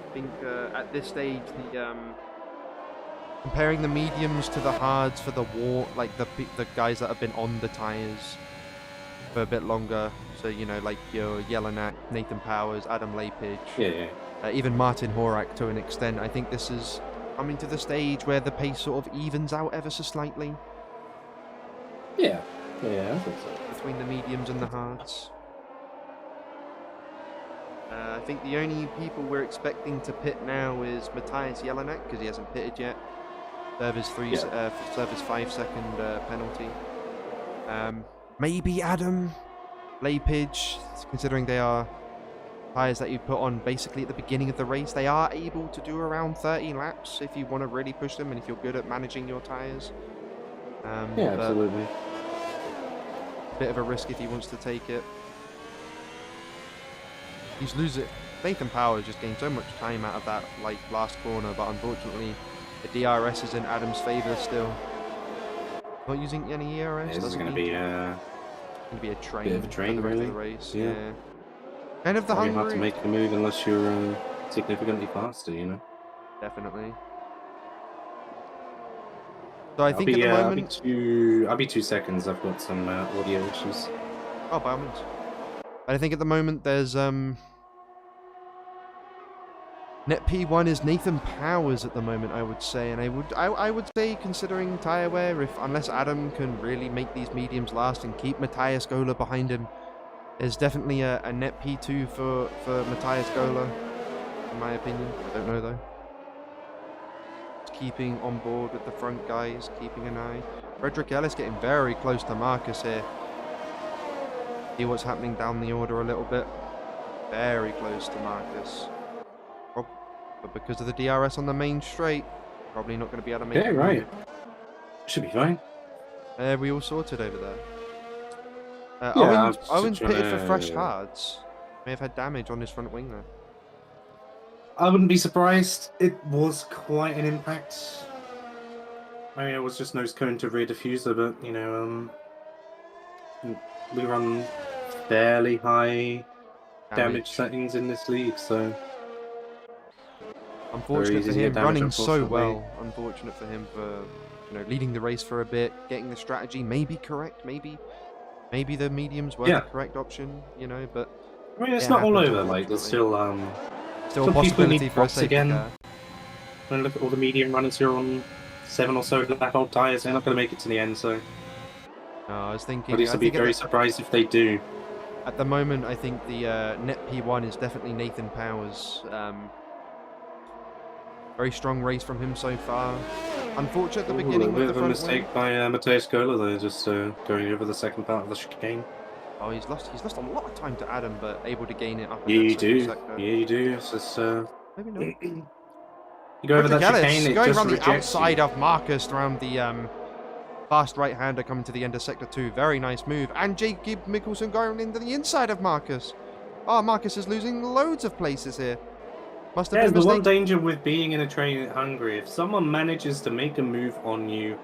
I think at this stage, the comparing the mediums to the hards for the like the guys that have been on the tires for a bit longer. So, you know, like your Jelinek, Nathan Powers, Adam Lepage. Yeah. Even Martin Horak to an extent. I think this is coming to the stage where the pace sort of evens out ever so slightly. Yeah, I think so. Between the mediums and the hards. I think the only people we're expecting to pit now is Matthias Jelinek, because he hasn't pitted yet. Serve his 5-second penalty. Maybe Adam Lepage, considering they are tires that you put on basically at the beginning of the race. They are able to do around 30 laps if you want to really push them and if you're good at managing your tires. Yeah, absolutely. Bit of a risk if he wants to take it. He's losing. Nathan Powers just gained so much time out of that last corner, but unfortunately the DRS is in Adam's favour still. Not using any ERS. This is going to be a train. Bit of a train, for the really. Rest of the race. Yeah. Kind of the Hungary. Hungary. Hard to make a move unless you're significantly faster, you know. Definitely. So I think at the moment I'll be 2 seconds. I've got some audio issues. Oh, by all means. But I think at the moment there's Net P1 is Nathan Powers at the moment, I would say, and I would say, considering tyre wear, unless Adam can really make these mediums last and keep Matthias Gola behind him, there's definitely a Net P2 for Matthias Gola, in my opinion. I don't know though. Just keeping on board with the front guys, keeping an eye. Frederick Ellis getting very close to Marcus here. See what's happening down the order a little bit. Very close to Marcus. But because of the DRS on the main straight, probably not going to be able to make it. Yeah, right. Should be fine. We all sorted over there. Yeah, Owen's pitted for fresh hards. May have had damage on his front wing there. I wouldn't be surprised. It was quite an impact. I mean, it was just nose cone to rear diffuser, but, you know, we run fairly high damage settings in this league, so unfortunate for easy to get him, damage, running so unfortunately. well. Unfortunate for him for leading the race for a bit, getting the strategy maybe correct, maybe the mediums were the correct option, but I mean, it's it not all happens, over. Like, there's unfortunately. Still a still people possibility need for a props safety again. car. When I look at all the medium runners here on 7 or so lap old tyres, they're not going to make it to the end. So No, I was thinking. I used to be very surprised if they do. At the moment, I think the net P1 is definitely Nathan Powers. Very strong race from him so far. Unfortunate at the beginning with the front a mistake wing. by Matthias Gola there, just going over the second part of the chicane. Oh, he's lost a lot of time to Adam, but able to gain it up. Yeah, you do. Yeah, you do. It's just, maybe not. You go over that chicane, it going just around the rejects outside you. of Marcus around the fast right-hander coming to the end of sector 2. Very nice move. And Jacob Mikkelsen going into the inside of Marcus. Oh, Marcus is losing loads of places here. Must have been a the mistake. one danger with being in a train in Hungary. If someone manages to make a move on you,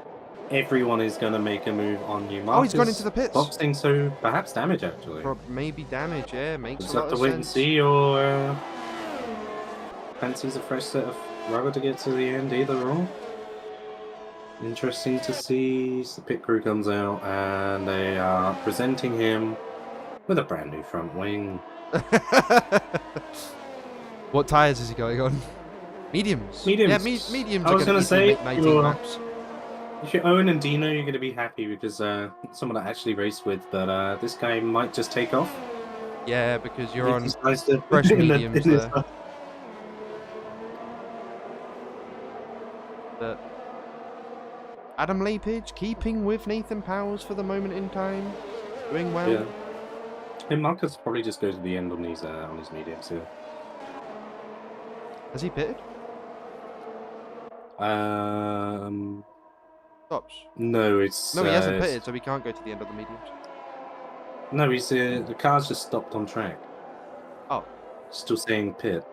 everyone is going to make a move on you. Marcus he's gone into the pits. Boxing, so perhaps damage, actually. Maybe damage, yeah. Makes Just a lot have of to wait sense. and see, or fancies a fresh set of rubber to get to the end, either or. Interesting to see. So the pit crew comes out, and they are presenting him with a brand new front wing. What tyres is he going on? Mediums. Mediums. Yeah, mediums. I was going to say, make 19 laps. If you're Owen and Dino, you're going to be happy because someone I actually raced with, but this guy might just take off. Yeah, because you're on nice to fresh mediums there. But Adam Lapidge keeping with Nathan Powers for the moment in time, doing well. Yeah. And Marcus probably just goes to the end on these mediums here. Has he pitted? Stops. No, it's... No, he hasn't pitted, so he can't go to the end of the mediums. No, he's the car's just stopped on track. Oh. Still saying pit.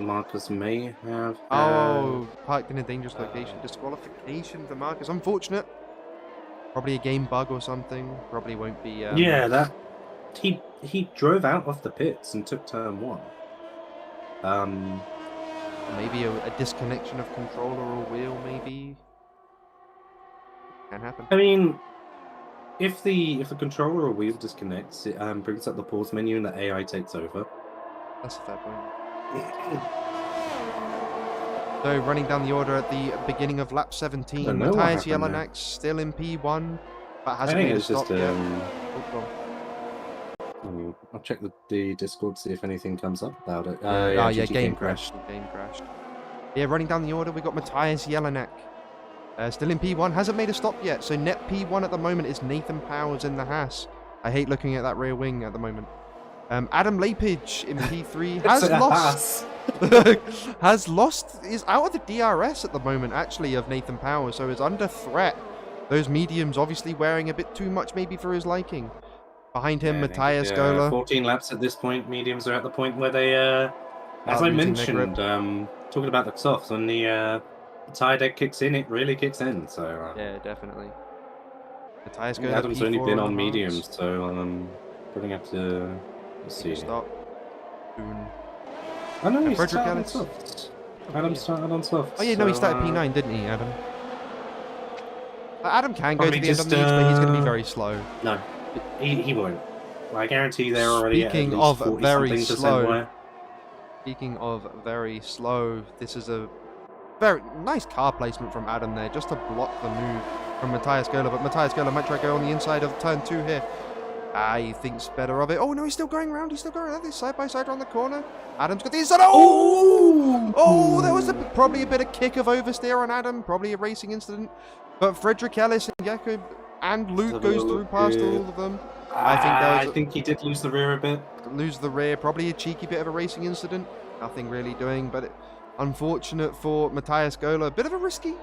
Marcus may have... parked in a dangerous location. Disqualification for Marcus. Unfortunate. Probably a game bug or something. Probably won't be... Yeah, that... He drove out of the pits and took turn 1. Maybe a disconnection of controller or wheel, maybe. Can happen. I mean, if the controller or wheel disconnects, it brings up the pause menu and the AI takes over. That's a fair point. So running down the order at the beginning of lap 17, Matthias Jelinek still in P1, but hasn't made a stop yet. I'll check the Discord, see if anything comes up about it. Game crashed. Yeah, running down the order, we got Matthias Jelinek. Still in P1, hasn't made a stop yet. So net P1 at the moment is Nathan Powers in the Haas. I hate looking at that rear wing at the moment. Adam Lapidge in P3 is out of the DRS at the moment, actually, of Nathan Powers, so is under threat. Those mediums obviously wearing a bit too much maybe for his liking. Behind him, Matthias Gola. 14 laps at this point. Mediums are at the point where they, as I mentioned, talking about the softs, when the tire deck kicks in, it really kicks in. So yeah, definitely. Matthias Gola. Adam's only been on mediums, so going to have to see. Stop. Soon. I know he started on softs. Adam started on softs. Oh yeah, no, he started P9, didn't he, Adam? Adam can go to the end of these, but he's going to be very slow. No. He won't. I guarantee they're already Speaking at of least very slow. wear. Speaking of very slow, this is a very nice car placement from Adam there, just to block the move from Matthias Gola. But Matthias Gola might try to go on the inside of turn 2 here. He thinks better of it. Oh no, he's still going around. He's still going around. He's side by side around the corner. Adam's got the inside. Oh, there was probably a bit of kick of oversteer on Adam. Probably a racing incident. But Frederick Ellis and Jakob and Luke goes through past all of them. I think he did lose the rear a bit. Lose the rear, probably a cheeky bit of a racing incident. Nothing really doing, but unfortunate for Matthias Gola. Bit risky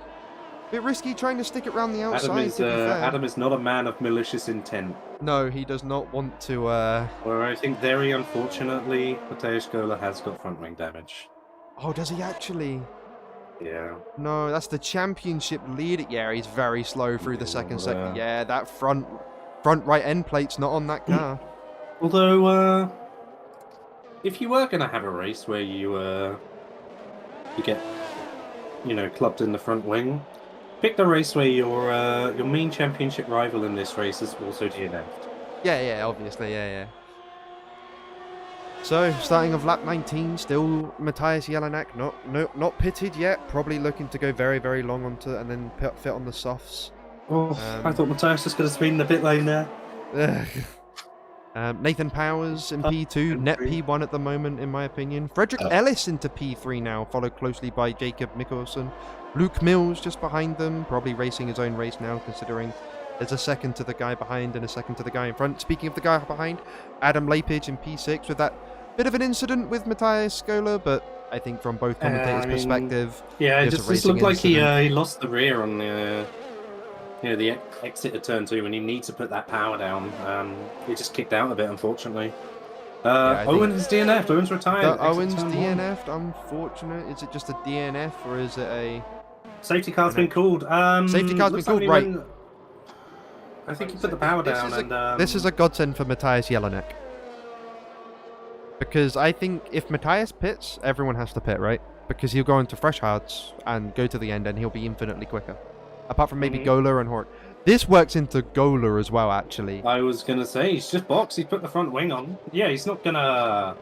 trying to stick it around the outside. Adam is not a man of malicious intent. No, he does not want to. Well, I think very unfortunately, Matthias Gola has got front wing damage. Oh, does he actually? Yeah. No, that's the championship lead. Yeah, he's very slow through the second sector. Yeah, that front front right end plate's not on that car. Although, if you were going to have a race where you get, clubbed in the front wing, pick the race where your main championship rival in this race is also DNF'd. Yeah, obviously, yeah. So, starting of lap 19, still Matthias Jelinek, not pitted yet. Probably looking to go very, very long onto and then fit on the softs. Oh, I thought Matthias was going to speed in the pit lane there. Nathan Powers in P2, net P1 at the moment, in my opinion. Frederick Ellis into P3 now, followed closely by Jacob Mikkelsen. Luke Mills just behind them, probably racing his own race now, considering there's a second to the guy behind and a second to the guy in front. Speaking of the guy behind, Adam Lapidge in P6 with that bit of an incident with Matthias Skola, but I think from both commentators' perspective, it just looked like he lost the rear on the exit of turn 2 when he needs to put that power down. He just kicked out a bit, unfortunately. Owen is DNF'd. Owen's retired. Owen's DNF'd, unfortunate. Is it just a DNF or is it a... Safety car's been called. Safety car's been called, right. I think he put the power down. This is a godsend for Matthias Jelinek. Because I think if Matthias pits, everyone has to pit, right? Because he'll go into fresh hards and go to the end and he'll be infinitely quicker. Apart from maybe Gola and Hort. This works into Gola as well, actually. I was going to say, he's just boxed. He's put the front wing on. Yeah, he's not going to...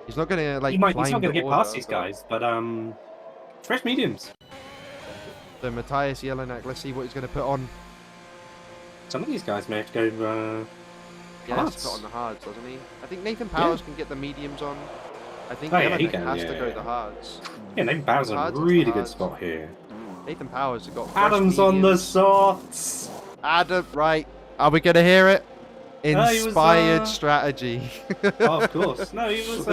He's not going to, like, he's not going to get past these guys, but, fresh mediums. So Matthias Jelinek, let's see what he's going to put on. Some of these guys may have to go, yeah, he's put on the hards, doesn't he? I think Nathan Powers can get the mediums on. I think Jelinek has to go the hards. Yeah, Nathan Powers in a really good spot here. Nathan Powers has got Adam's on the softs. Adam, right. Are we going to hear it? Inspired strategy. Oh, of course. No, he was,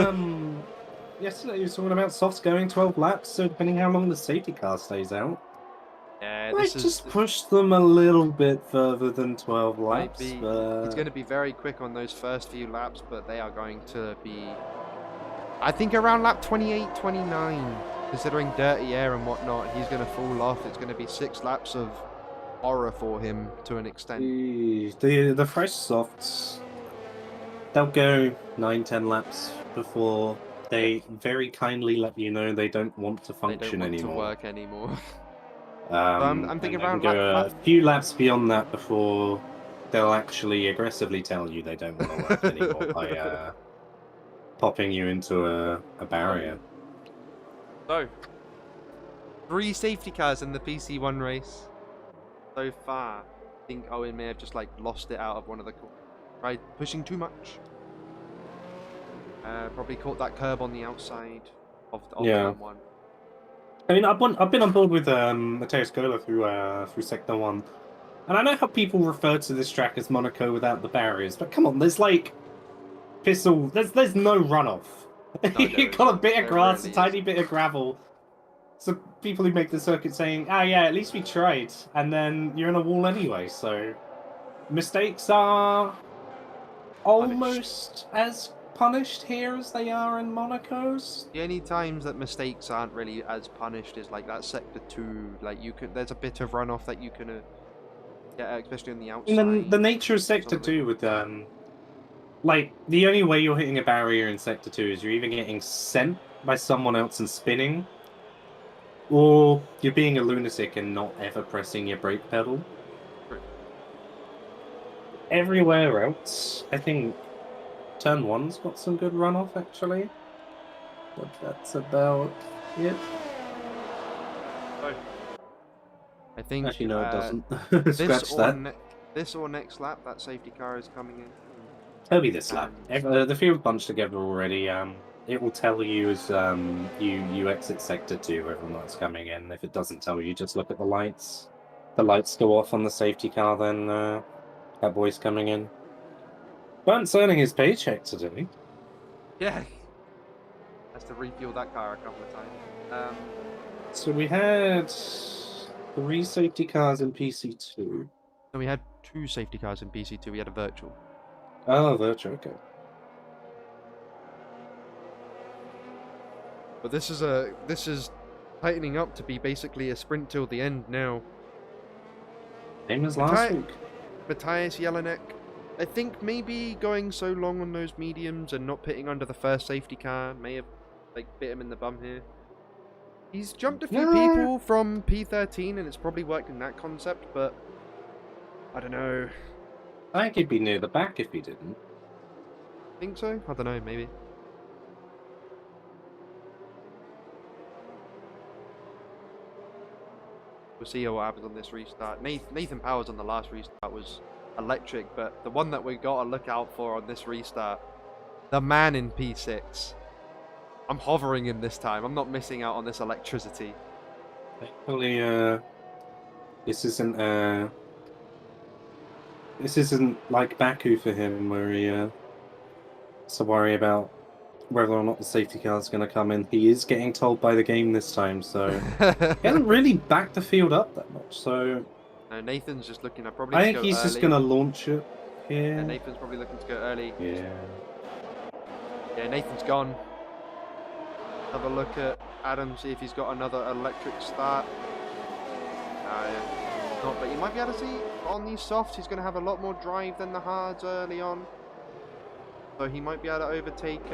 yesterday he was talking about softs going 12 laps, so depending how long the safety car stays out. Yeah, I just push them a little bit further than 12 laps. He's going to be very quick on those first few laps, but they are going to be, I think, around lap 28, 29. Considering dirty air and whatnot, he's going to fall off. It's going to be 6 laps of horror for him to an extent. The fresh softs, they'll go 9-10 laps before they very kindly let you know they don't want to function anymore. They don't want to work anymore. I'm thinking around a few laps beyond that before they'll actually aggressively tell you they don't want to work anymore by popping you into a barrier. So, 3 safety cars in the PC1 race so far. I think Owen may have just lost it out of one of the right, pushing too much. Probably caught that curb on the outside of turn 1. I mean, I've been on board with Matthias Gola through Sector 1, and I know how people refer to this track as Monaco without the barriers, but come on, there's there's no runoff. No, you've got a bit of grass, a tiny bit of gravel. So people who make the circuit saying, yeah, at least we tried, and then you're in a wall anyway, so mistakes are almost as punished here as they are in Monaco's. The only times that mistakes aren't really as punished is that Sector 2, there's a bit of runoff that you can get, especially on the outside. And the nature of Sector 2 with the only way you're hitting a barrier in Sector 2 is you're either getting sent by someone else and spinning, or you're being a lunatic and not ever pressing your brake pedal. Everywhere else, I think Turn 1's got some good runoff, actually. But that's about it. I think... Actually, no, it doesn't. Scratch that. This or next lap, that safety car is coming in. It'll be this lap. The field bunched together already. It will tell you as you exit Sector 2 whether or not it's coming in. If it doesn't tell you, just look at the lights. The lights go off on the safety car, then that boy's coming in. Burnt's earning his paycheck today. Yeah. Has to refuel that car a couple of times. So we had 3 safety cars in PC2. So we had 2 safety cars in PC2. We had a virtual. Oh, virtual, okay. But this is tightening up to be basically a sprint till the end now. Same as last week. Matthias Jelinek, I think maybe going so long on those mediums and not pitting under the first safety car may have like bit him in the bum here. He's jumped a few people from P13 and it's probably worked in that concept, but I don't know. I think he'd be near the back if he didn't. Think so? I don't know, maybe. We'll see what happens on this restart. Nathan Powers on the last restart was electric, but the one that we got to look out for on this restart, the man in P6. I'm hovering him this time. I'm not missing out on this electricity. Thankfully, this isn't like Baku for him, where he has to worry about whether or not the safety car is going to come in. He is getting told by the game this time, so he hasn't really backed the field up that much. So no, Nathan's just looking at I think he's just going to launch it here. Yeah, Nathan's probably looking to go early. Yeah. Yeah, Nathan's gone. Have a look at Adam, see if he's got another electric start. Not, but you might be able to see on these softs, he's going to have a lot more drive than the hards early on. So he might be able to overtake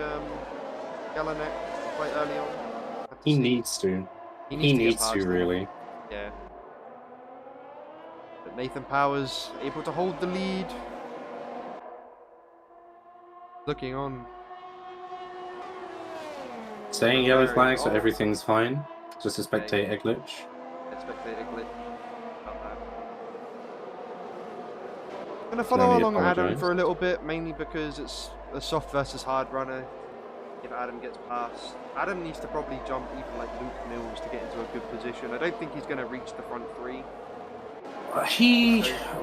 Jelinek quite early on. He needs to. He needs to, really. Yeah. But Nathan Powers able to hold the lead. Looking on. Staying yellow flag, so everything's fine. Just a spectator glitch. A spectator glitch. I'm going to follow along Adam for a little bit, mainly because it's a soft versus hard runner. If Adam gets past, Adam needs to probably jump even like Luke Mills to get into a good position. I don't think he's going to reach the front three.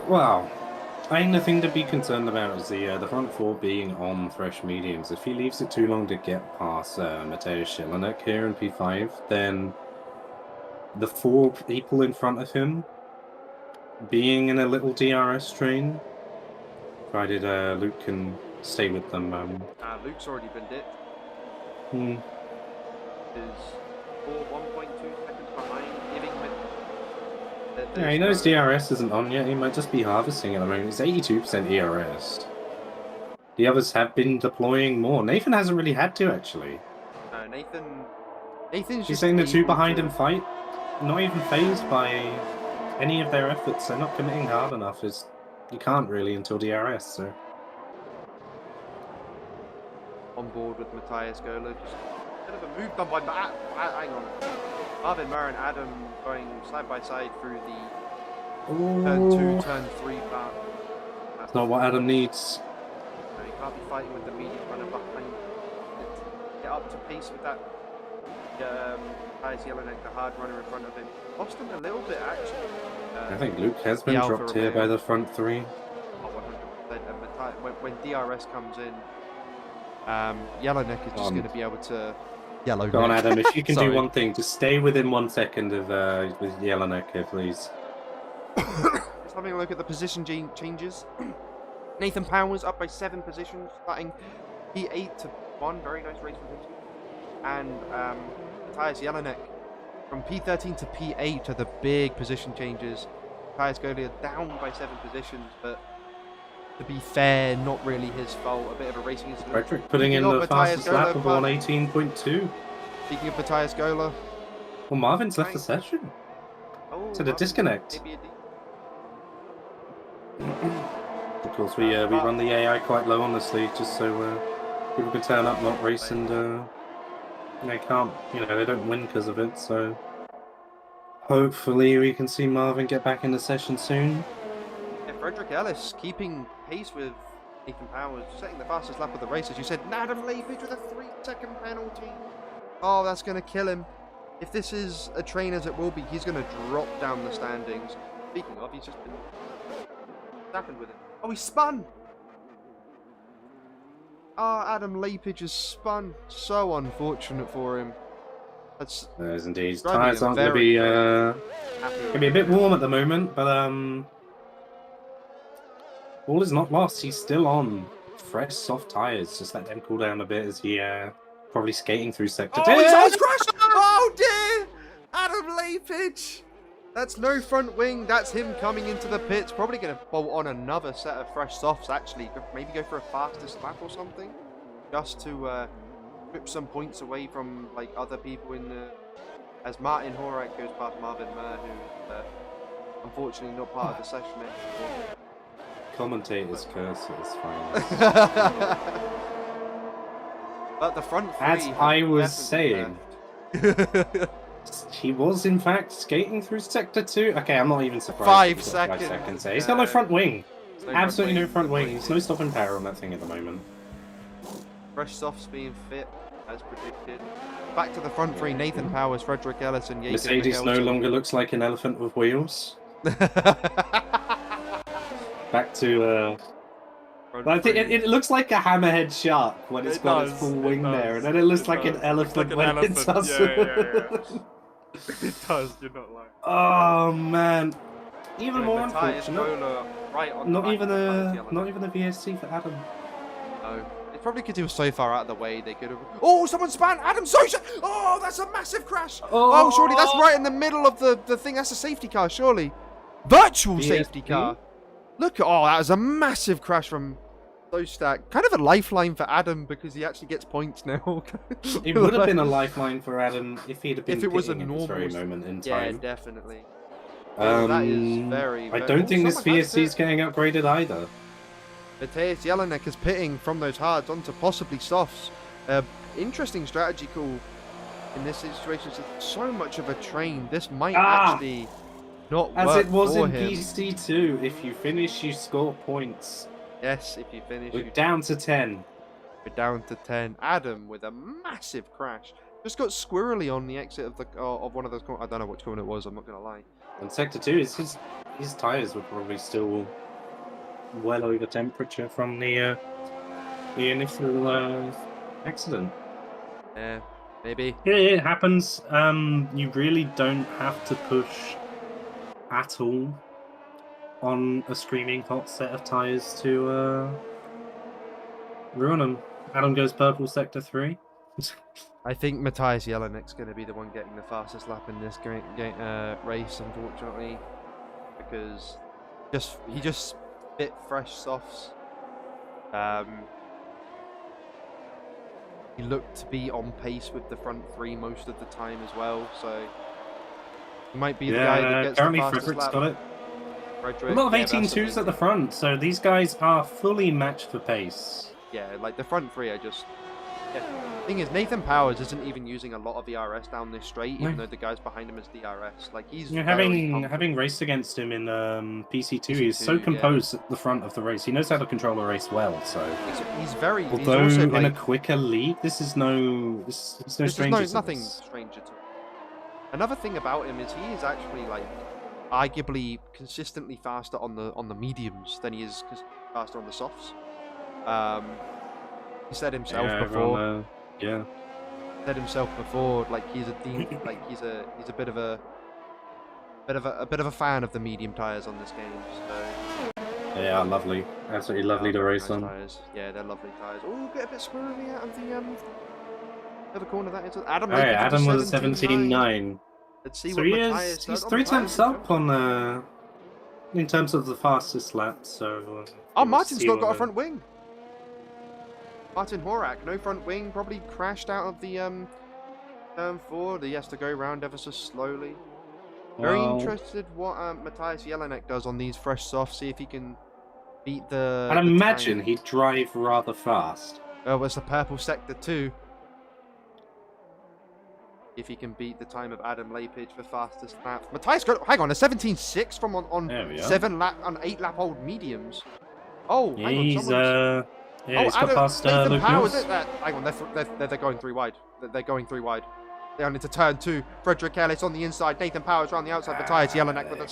Well, I think the thing to be concerned about is the front four being on fresh mediums. If he leaves it too long to get past Mateusz Jelinek here in P5, then the four people in front of him being in a little DRS train, provided Luke can stay with them. Luke's already been dipped. Hmm. Is 1.2 seconds behind, giving him. Yeah, he knows DRS isn't on yet. He might just be harvesting at the moment. It's 82% ERS. The others have been deploying more. Nathan hasn't really had to, actually. Nathan's He's saying the two behind him fight, not even phased by any of their efforts. They're not committing hard enough. You can't really until DRS, so. On board with Matthias Gola. Just a bit of a move done by hang on. Marvin Murray and Adam going side by side through the turn 2, turn 3 part. That's not what Adam needs. No, you can't be fighting with the medium runner behind. Get up to pace with that. Matthias Jelinek, the hard runner in front of him. Lost him a little bit actually. I think Luke has been dropped here by the front three. Oh, 100%. When DRS comes in, Jelinek is just going to be able to. Go on, Adam. If you can do one thing, just stay within 1 second of with Jelinek here, please. Just having a look at the position changes. Nathan Powers up by 7 positions, starting P8 to 1. Very nice race from him. And Matthias Jelinek from P13 to P8 are the big position changes. Matthias Golia down by 7 positions, but to be fair, not really his fault. A bit of a racing incident. Frederick putting in the fastest lap of 1:18.2. Speaking of Matthias Gola. Well, Marvin's left the session. Oh, to the disconnect. Of course, we run the AI quite low, honestly, just so people can turn up, not race, and they can't, they don't win because of it. So hopefully we can see Marvin get back in the session soon. Yeah, Frederick Ellis keeping pace with Nathan Powers, setting the fastest lap of the race. As you said, Adam Lepage with a 3-second penalty. Oh, that's going to kill him. If this is a train as it will be, he's going to drop down the standings. Speaking of, he's just been... What's happened with him? Oh, he spun! Adam Lepage has spun. So unfortunate for him. That's indeed. His tyres aren't going to be a bit warm at the moment, but all is not lost. He's still on fresh, soft tyres. Just let them cool down a bit as he probably skating through sector 2. Oh, he's almost crashed! Oh dear! Adam Lepage! That's no front wing. That's him coming into the pits. Probably going to bolt on another set of fresh softs, actually. Maybe go for a fastest lap or something. Just to rip some points away from like other people in the... As Martin Horak goes past Marvin Maher, who's unfortunately not part of the session anymore. Commentators curse is fine. But the front three... As I was saying... He was, in fact, skating through Sector 2. Okay, I'm not even surprised. 5 seconds. 5 seconds there. He's got no front wing. No Absolutely no front wing. There's no stopping power on that thing at the moment. Fresh softs being fit, as predicted. Back to the front three, Nathan Powers, Frederick Ellis, and Jacob Mercedes no longer looks like an elephant with wheels. Back to... I think it looks like a hammerhead shark when it's got its full wing there, and then it looks like an elephant when it does. It does, you're not lying. Oh man, even more Matthias unfortunate. Bowler right on Not the even back a VSC for Adam. No, it's probably because he was so far out of the way they could have. Oh, someone span Adam Sosha! Oh, that's a massive crash! Oh, surely that's right in the middle of the thing. That's a safety car, surely. Virtual safety car. Look at that was a massive crash from Stack. Kind of a lifeline for Adam because he actually gets points now. It would have been a lifeline for Adam if he'd have been if it was a pitting normal at this very moment in time. Yeah, definitely. That is very. I don't think this VSC is getting upgraded either. Matthias Jelinek is pitting from those hards onto possibly softs. Interesting strategy call in this situation. It's so much of a train. This might actually not work as it was for in him. PC2. If you finish, you score points. Yes, if you finish. We're down to 10. We're down to 10. Adam with a massive crash. Just got squirrely on the exit of the of one of those. I don't know which corner it was. I'm not gonna lie. And Sector 2 is his tires were probably still well over temperature from the initial accident. Yeah, maybe. Yeah, it happens. You really don't have to push at all on a screaming hot set of tires to ruin them. Adam goes purple Sector 3. I think Matthias Jelinek's going to be the one getting the fastest lap in this race, unfortunately, because he just bit fresh softs. He looked to be on pace with the front three most of the time as well, so he might be the guy that gets currently the fastest Frederick's lap. Got it. Frederick, A lot of 18.2s at the front, so these guys are fully matched for pace. Yeah, like the front three are just... Yeah. The thing is, Nathan Powers isn't even using a lot of ERS down this straight, even though the guys behind him is DRS. Like, he's having raced against him in PC2, he's so composed at the front of the race. He knows how to control a race well, so... He's very... Although he's also, in a quicker league, this is no... This is no stranger to nothing this. stranger to him. Another thing about him is he is actually, like, arguably consistently faster on the mediums than he is faster on the softs. He said himself before. Said himself before, like he's a bit of a fan of the medium tires on this game. So yeah, lovely, absolutely lovely to race on. Tires. Yeah, they're lovely tires. Oh, get a bit squirrely out of the other corner. That is Adam. Adam was 17.9. Let's see so what he's 3 tenths up on in terms of the fastest lap. So Martin's not got a front wing. Martin Horak, no front wing, probably crashed out of the turn 4. He has to go round ever so slowly. Very interested what Matthias Jelinek does on these fresh softs. See if he can beat the. I'd imagine he'd drive rather fast. Oh, it's the purple sector 2. If he can beat the time of Adam Lapidge for fastest lap. Matthias got hang on a 17.6 from on 8 lap old mediums. Oh, hang on, he's he's got past Nathan Luke Powers. Mills. Hang on, they're going 3 wide. They're going 3 wide. They're on into turn 2. Frederick Ellis on the inside. Nathan Powers around the outside. Matthias Jelinek with a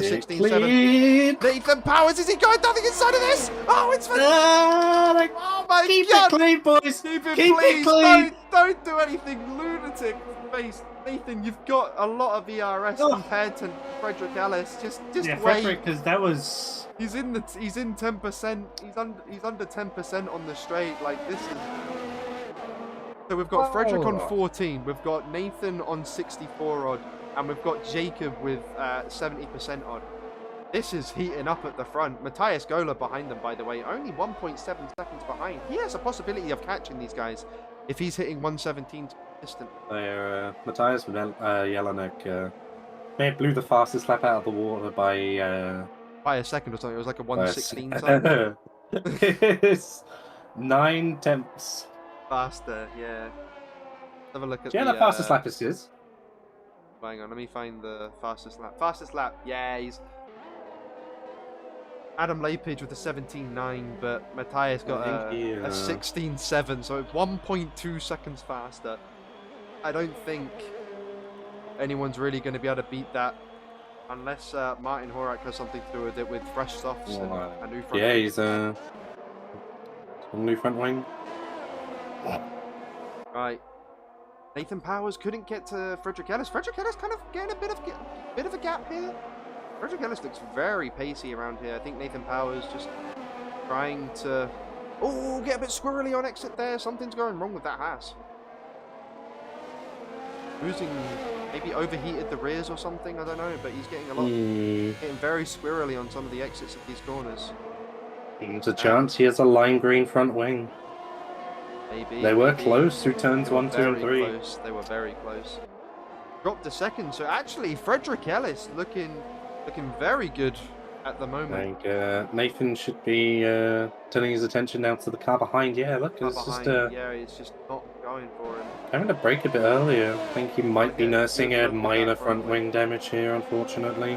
16.7. Nathan Powers, is he going down the inside of this? Oh, it's for... oh my Keep God! it clean, boys. Keep it clean. Don't do anything lunatic face. Nathan, you've got a lot of ERS compared to Frederick Ellis. Just wait. Frederick, because that was... He's in 10%. He's under 10% on the straight. Like, this is... So we've got Frederick on 14. We've got Nathan on 64 odd. and we've got Jacob with 70% on. This is heating up at the front. Matthias Gola behind them, by the way, only 1.7 seconds behind. He has a possibility of catching these guys if he's hitting 117 consistently. Matthias Jelinek may have blew the fastest lap out of the water by a second or something. It was like a 116 something. It's 9 tenths Faster, yeah. Have a look at the fastest lap is his. Hang on, let me find the fastest lap. Fastest lap, yeah, he's Adam Lapage with a 17.9, but Matthias got a 16.7, so it's 1.2 seconds faster. I don't think anyone's really going to be able to beat that unless Martin Horak has something to do with it, with fresh softs and a new front wing. He's a new front wing. Right. Nathan Powers couldn't get to Frederick Ellis. Frederick Ellis kind of getting a bit of a gap here. Frederick Ellis looks very pacey around here. I think Nathan Powers just trying to get a bit squirrely on exit there. Something's going wrong with that Haas. Losing, maybe overheated the rears or something, I don't know, but he's getting getting very squirrely on some of the exits of these corners. There's a chance he has a lime green front wing. Maybe. They were close through turns 1, 2, and 3. Close. They were very close. Dropped a second, so actually Frederick Ellis looking very good at the moment. I think Nathan should be turning his attention now to the car behind. Yeah, look, it's just yeah, it's just not going for him. Having to brake a bit earlier. I think he might be nursing a minor front wing damage here, unfortunately.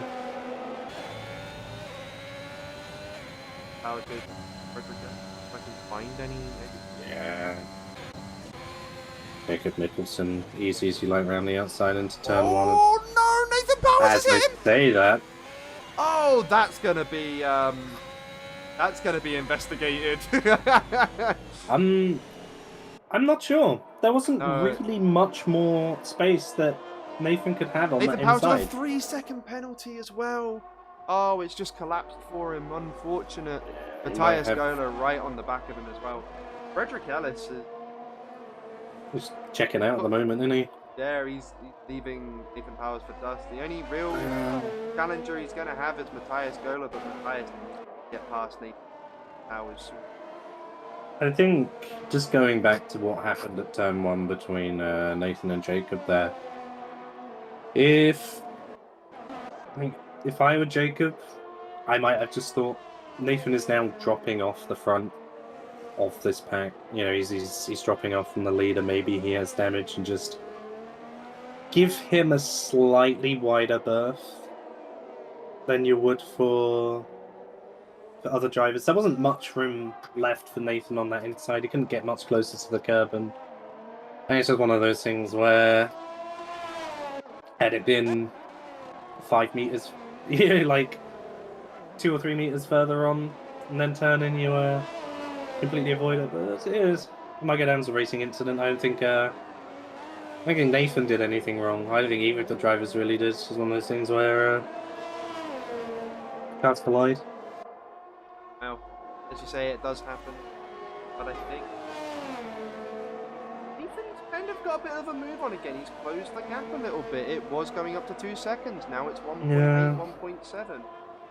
How good Frederick Ellis? If I can find any, maybe. Yeah. Jacob Nicholson, easy light around the outside into turn 1. Oh no, Nathan Powers is As him! they say that. Oh, that's gonna be investigated. I'm not sure. There wasn't really much more space that Nathan could have on that Nathan Powers inside. with a 3-second penalty as well. Oh, it's just collapsed for him. Unfortunate. Yeah, Matthias Gola right on the back of him as well. Frederick Ellis is just checking out at the moment, isn't he? there. He's leaving Nathan Powers for dust. The only real challenger he's going to have is Matthias Gola, but Matthias needs to get past Nathan Powers. I think just going back to what happened at turn 1 between Nathan and Jacob there. If I were Jacob, I might have just thought Nathan is now dropping off the front of this pack. You know, he's dropping off from the leader. Maybe he has damage, and just give him a slightly wider berth than you would for other drivers. There wasn't much room left for Nathan on that inside. He couldn't get much closer to the curb, and I think it's just one of those things where had it been 5 meters, like 2 or 3 meters further on, and then turning, you completely avoid it. But it is. It might go down as a racing incident. I don't think Nathan did anything wrong. I don't think either of the drivers really did. It's just one of those things where cars collide. Well, as you say, it does happen, but I think Nathan's kind of got a bit of a move on again. He's closed the gap a little bit. It was going up to 2 seconds. Now it's 1.8, 1.7.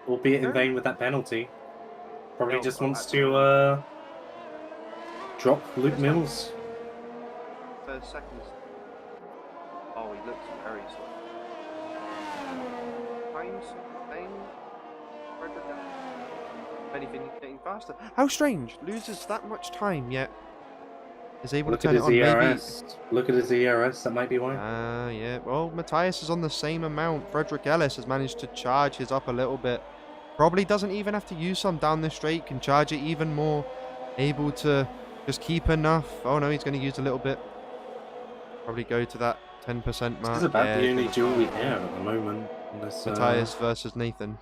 Albeit in vain with that penalty. Probably just wants to drop Luke Mills. First seconds. Oh, he looks very slow. Times thing. If anything, he's getting faster. How strange! Loses that much time yet is able to turn it on. ERS. Look at his ERS. That might be why. Yeah. Well, Matthias is on the same amount. Frederick Ellis has managed to charge his up a little bit. Probably doesn't even have to use some down the straight. Can charge it even more. Able to just keep enough. Oh no, he's going to use a little bit. Probably go to that 10% mark. This is about the only duel we have at the moment. Matthias versus Nathan.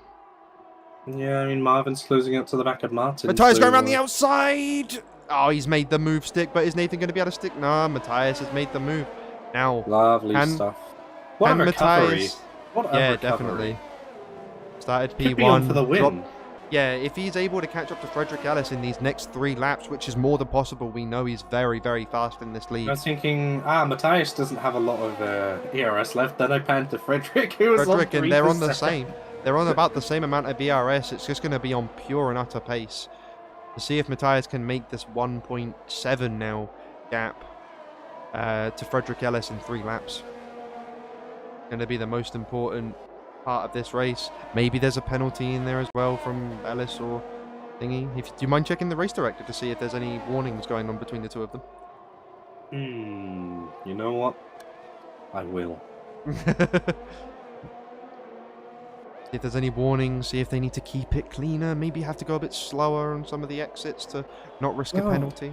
Yeah, I mean, Marvin's closing up to the back of Martin. Matthias going around the outside! Oh, he's made the move stick, but is Nathan going to be able to stick? No, Matthias has made the move. Now, lovely stuff. What a recovery. Matthias... What a recovery. Definitely. Started P1. Could be on for the win. Yeah, if he's able to catch up to Frederick Ellis in these next 3 laps, which is more than possible, we know he's very, very fast in this lead. I was thinking, Matthias doesn't have a lot of ERS left. Then I panned to Frederick, who was Frederick, on 3%. and they're on the same. They're on about the same amount of ERS. It's just going to be on pure and utter pace. To see if Matthias can make this 1.7 now gap to Frederick Ellis in 3 laps. Going to be the most important part of this race. Maybe there's a penalty in there as well from Ellis or thingy. Do you mind checking the race director to see if there's any warnings going on between the 2 of them? You know what? I will. See if there's any warnings, see if they need to keep it cleaner, maybe have to go a bit slower on some of the exits to not risk a penalty.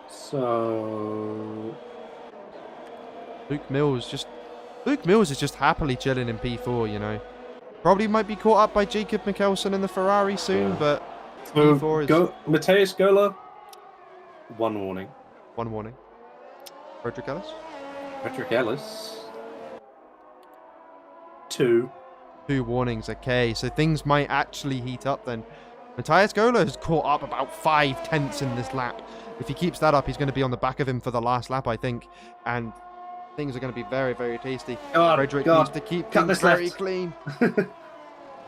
So Luke Mills is just happily chilling in P4, you know. Probably might be caught up by Jacob Mikkelsen in the Ferrari soon, but P4 is... Matthias Gola, 1 warning. 1 warning. Frederick Ellis? Frederick Ellis, 2. 2 warnings, okay. So things might actually heat up then. Matthias Gola has caught up about 5/10 in this lap. If he keeps that up, he's going to be on the back of him for the last lap, I think. And things are going to be very, very tasty. Frederick needs to keep things very clean.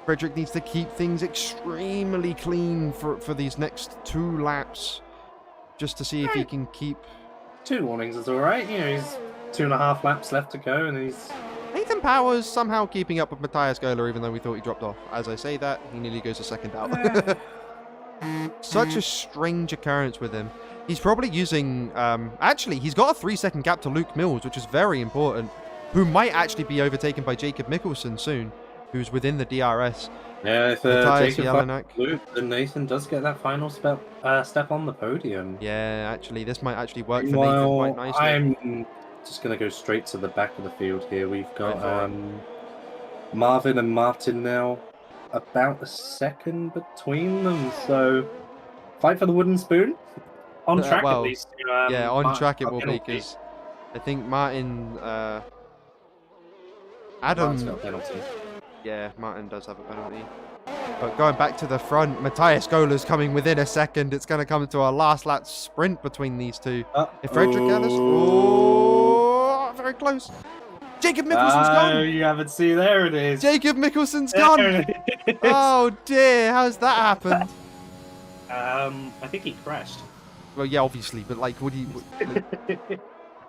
Frederick needs to keep things extremely clean for these next 2 laps. Just to see if he can keep... 2 warnings is alright. You know, he's 2.5 laps left to go, and he's... Nathan Powers somehow keeping up with Matthias Gola, even though we thought he dropped off. As I say that, he nearly goes a second out. Such a strange occurrence with him. He's probably using... actually, he's got a 3-second gap to Luke Mills, which is very important, who might actually be overtaken by Jacob Mikkelsen soon, who's within the DRS. Yeah, if Jacob Luke, then Nathan does get that final step on the podium. Yeah, actually, this might actually work for Nathan quite nicely. I'm just going to go straight to the back of the field here. We've got Marvin and Martin now, about a second between them. So, fight for the wooden spoon. On track at least. Yeah, on track it will be, because I think Martin... Adam... got a penalty. Yeah, Martin does have a penalty. But going back to the front, Matthias Gola's coming within a second. It's going to come to a last lap sprint between these 2. If Frederick Ellis... Oh, very close. Jacob Mikkelsen's gone. You haven't seen. There it is. Jacob Mikkelsen's gone. Oh dear, how's that happened? I think he crashed. Well, yeah, obviously, but like, would he...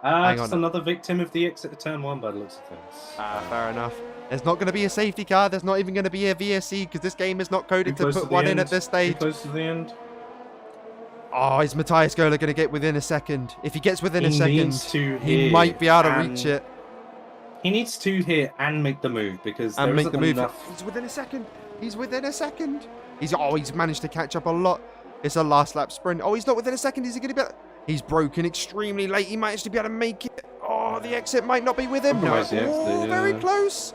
Just another victim of the exit to turn 1 by the looks of things. Fair enough. There's not going to be a safety car. There's not even going to be a VSC, because this game is not coded to put one in at this stage. Close to the end. Oh, is Matthias Gola going to get within a second? If he gets within a second, he might be able to reach it. He needs to hit and make the move, because and there make isn't the move. enough. He's within a second. He's within a second. He's managed to catch up a lot. It's a last lap sprint. Oh, he's not within a second. Is he going to be able... He's broken extremely late. He might actually be able to make it. Oh, the exit might not be with him. No. Oh, very close.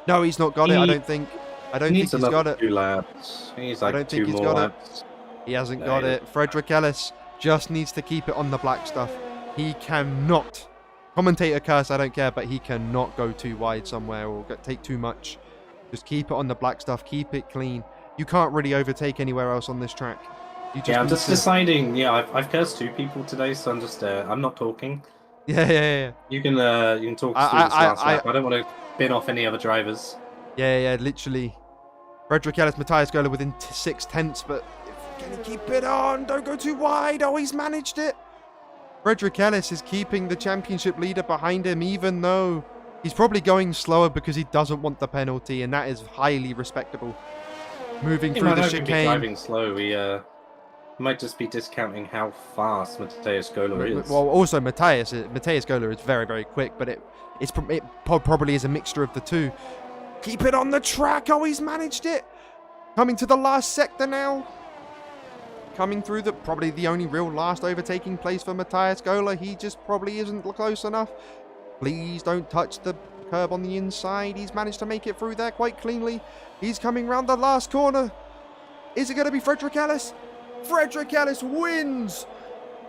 No, he's not got it. I don't think. I don't think he's got it. 2 laps. He's like I don't think he's got it. He hasn't got it. Frederick Ellis just needs to keep it on the black stuff. He cannot. Commentator curse, I don't care, but he cannot go too wide somewhere or take too much. Just keep it on the black stuff. Keep it clean. You can't really overtake anywhere else on this track. I'm just deciding. Yeah, I've cursed 2 people today, so I'm just I'm not talking. Yeah. You can talk through this last lap. I don't want to bin off any other drivers. Yeah, literally. Frederick Ellis, Matthias Gola within 6/10, but can he keep it on? Don't go too wide. Oh, he's managed it. Frederick Ellis is keeping the championship leader behind him, even though he's probably going slower because he doesn't want the penalty, and that is highly respectable. Moving through the chicane. Driving slow. We might just be discounting how fast Matthias Gola is. Well, also Matthias Gola is very, very quick, but it probably is a mixture of the 2. Keep it on the track. Oh, he's managed it. Coming to the last sector now. Coming through probably the only real last overtaking place for Matthias Gola. He just probably isn't close enough. Please don't touch the curb on the inside. He's managed to make it through there quite cleanly. He's coming round the last corner. Is it going to be Frederick Ellis? Frederick Ellis wins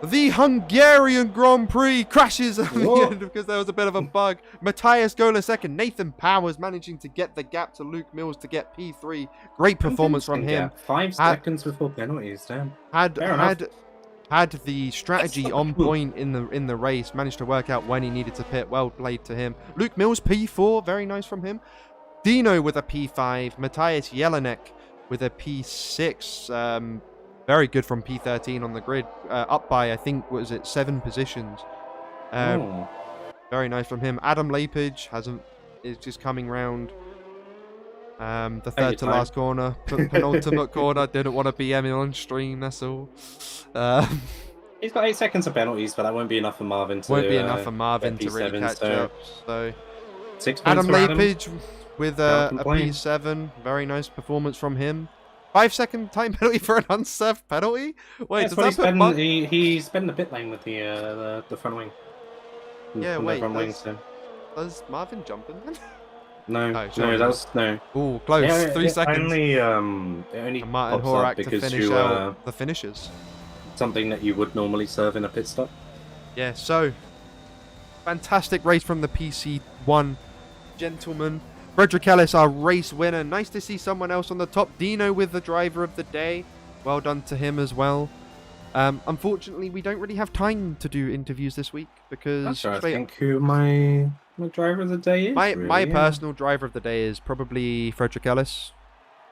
The Hungarian Grand Prix crashes at the What? end because there was a bit of a bug. Matthias Gola second. Nathan Powers managing to get the gap to Luke Mills to get P3. Great performance from him. Yeah, 5 seconds before penalties, damn. Had the strategy on point in the race. Managed to work out when he needed to pit. Well played to him. Luke Mills P4. Very nice from him. Dino with a P5. Matthias Jelinek with a P6. Very good from P13 on the grid. Up by, I think, what is it, 7 positions. Very nice from him. Adam Lapage is just coming round. The third to last corner. Penultimate corner. Didn't want to be Emil on stream, that's all. He's got 8 seconds of penalties, but that won't be enough for Marvin to won't be enough for Marvin to really catch up. So 6 points Adam for Lapage with a P7. Very nice performance from him. 5-second time penalty for an unserved penalty? Wait, does that put he's spent the pit lane with the front wing. Yeah, wait. Front wing, so. Does Marvin jump in then? No, Oh, no, sorry. that was no. Ooh, close. Yeah, 3 seconds. It only And Martin pops up Horak to because finish out the finishes. something that you would normally serve in a pit stop. Yeah, so fantastic race from the PC1 gentlemen. Frederick Ellis, our race winner. Nice to see someone else on the top. Dino with the driver of the day. Well done to him as well. Unfortunately, we don't really have time to do interviews this week because I'm trying to think who my driver of the day is. My personal driver of the day is probably Frederick Ellis.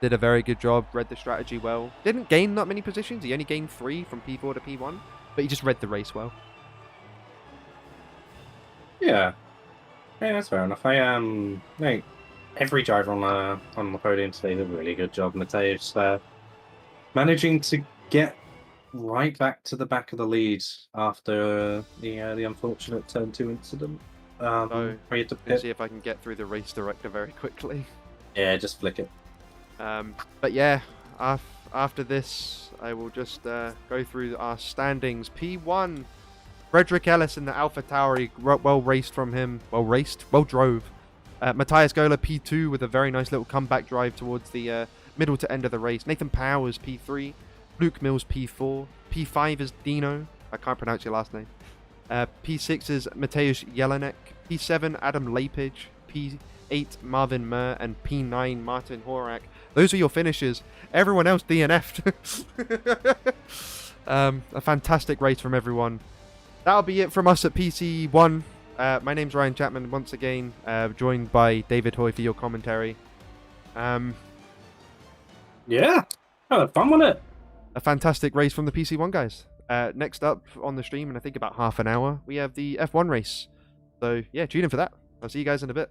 Did a very good job, read the strategy well. Didn't gain that many positions. He only gained 3 from P4 to P1, but he just read the race well. Yeah, that's fair enough. Like every driver on the podium today did a really good job. Mateus managing to get right back to the back of the lead after the unfortunate turn 2 incident. So, where you had to let's see if I can get through the race director very quickly. Yeah, just flick it. But yeah, after this, I will just go through our standings. P1, Frederick Ellis in the Alpha Tauri, well raced from him. Well drove. Matthias Gola P2 with a very nice little comeback drive towards the middle to end of the race. Nathan Powers P3. Luke Mills P4. P5 is Dino. I can't pronounce your last name. P6 is Mateusz Jelinek. P7 Adam Lapage. P8 Marvin Murr. And P9 Martin Horak. Those are your finishes. Everyone else DNF'd. A fantastic race from everyone. That'll be it from us at PC1. My name's Ryan Chapman once again, joined by David Hoy for your commentary. Yeah, I had fun with it. A fantastic race from the PC1 guys. Next up on the stream in I think about half an hour, we have the F1 race. So yeah, tune in for that. I'll see you guys in a bit.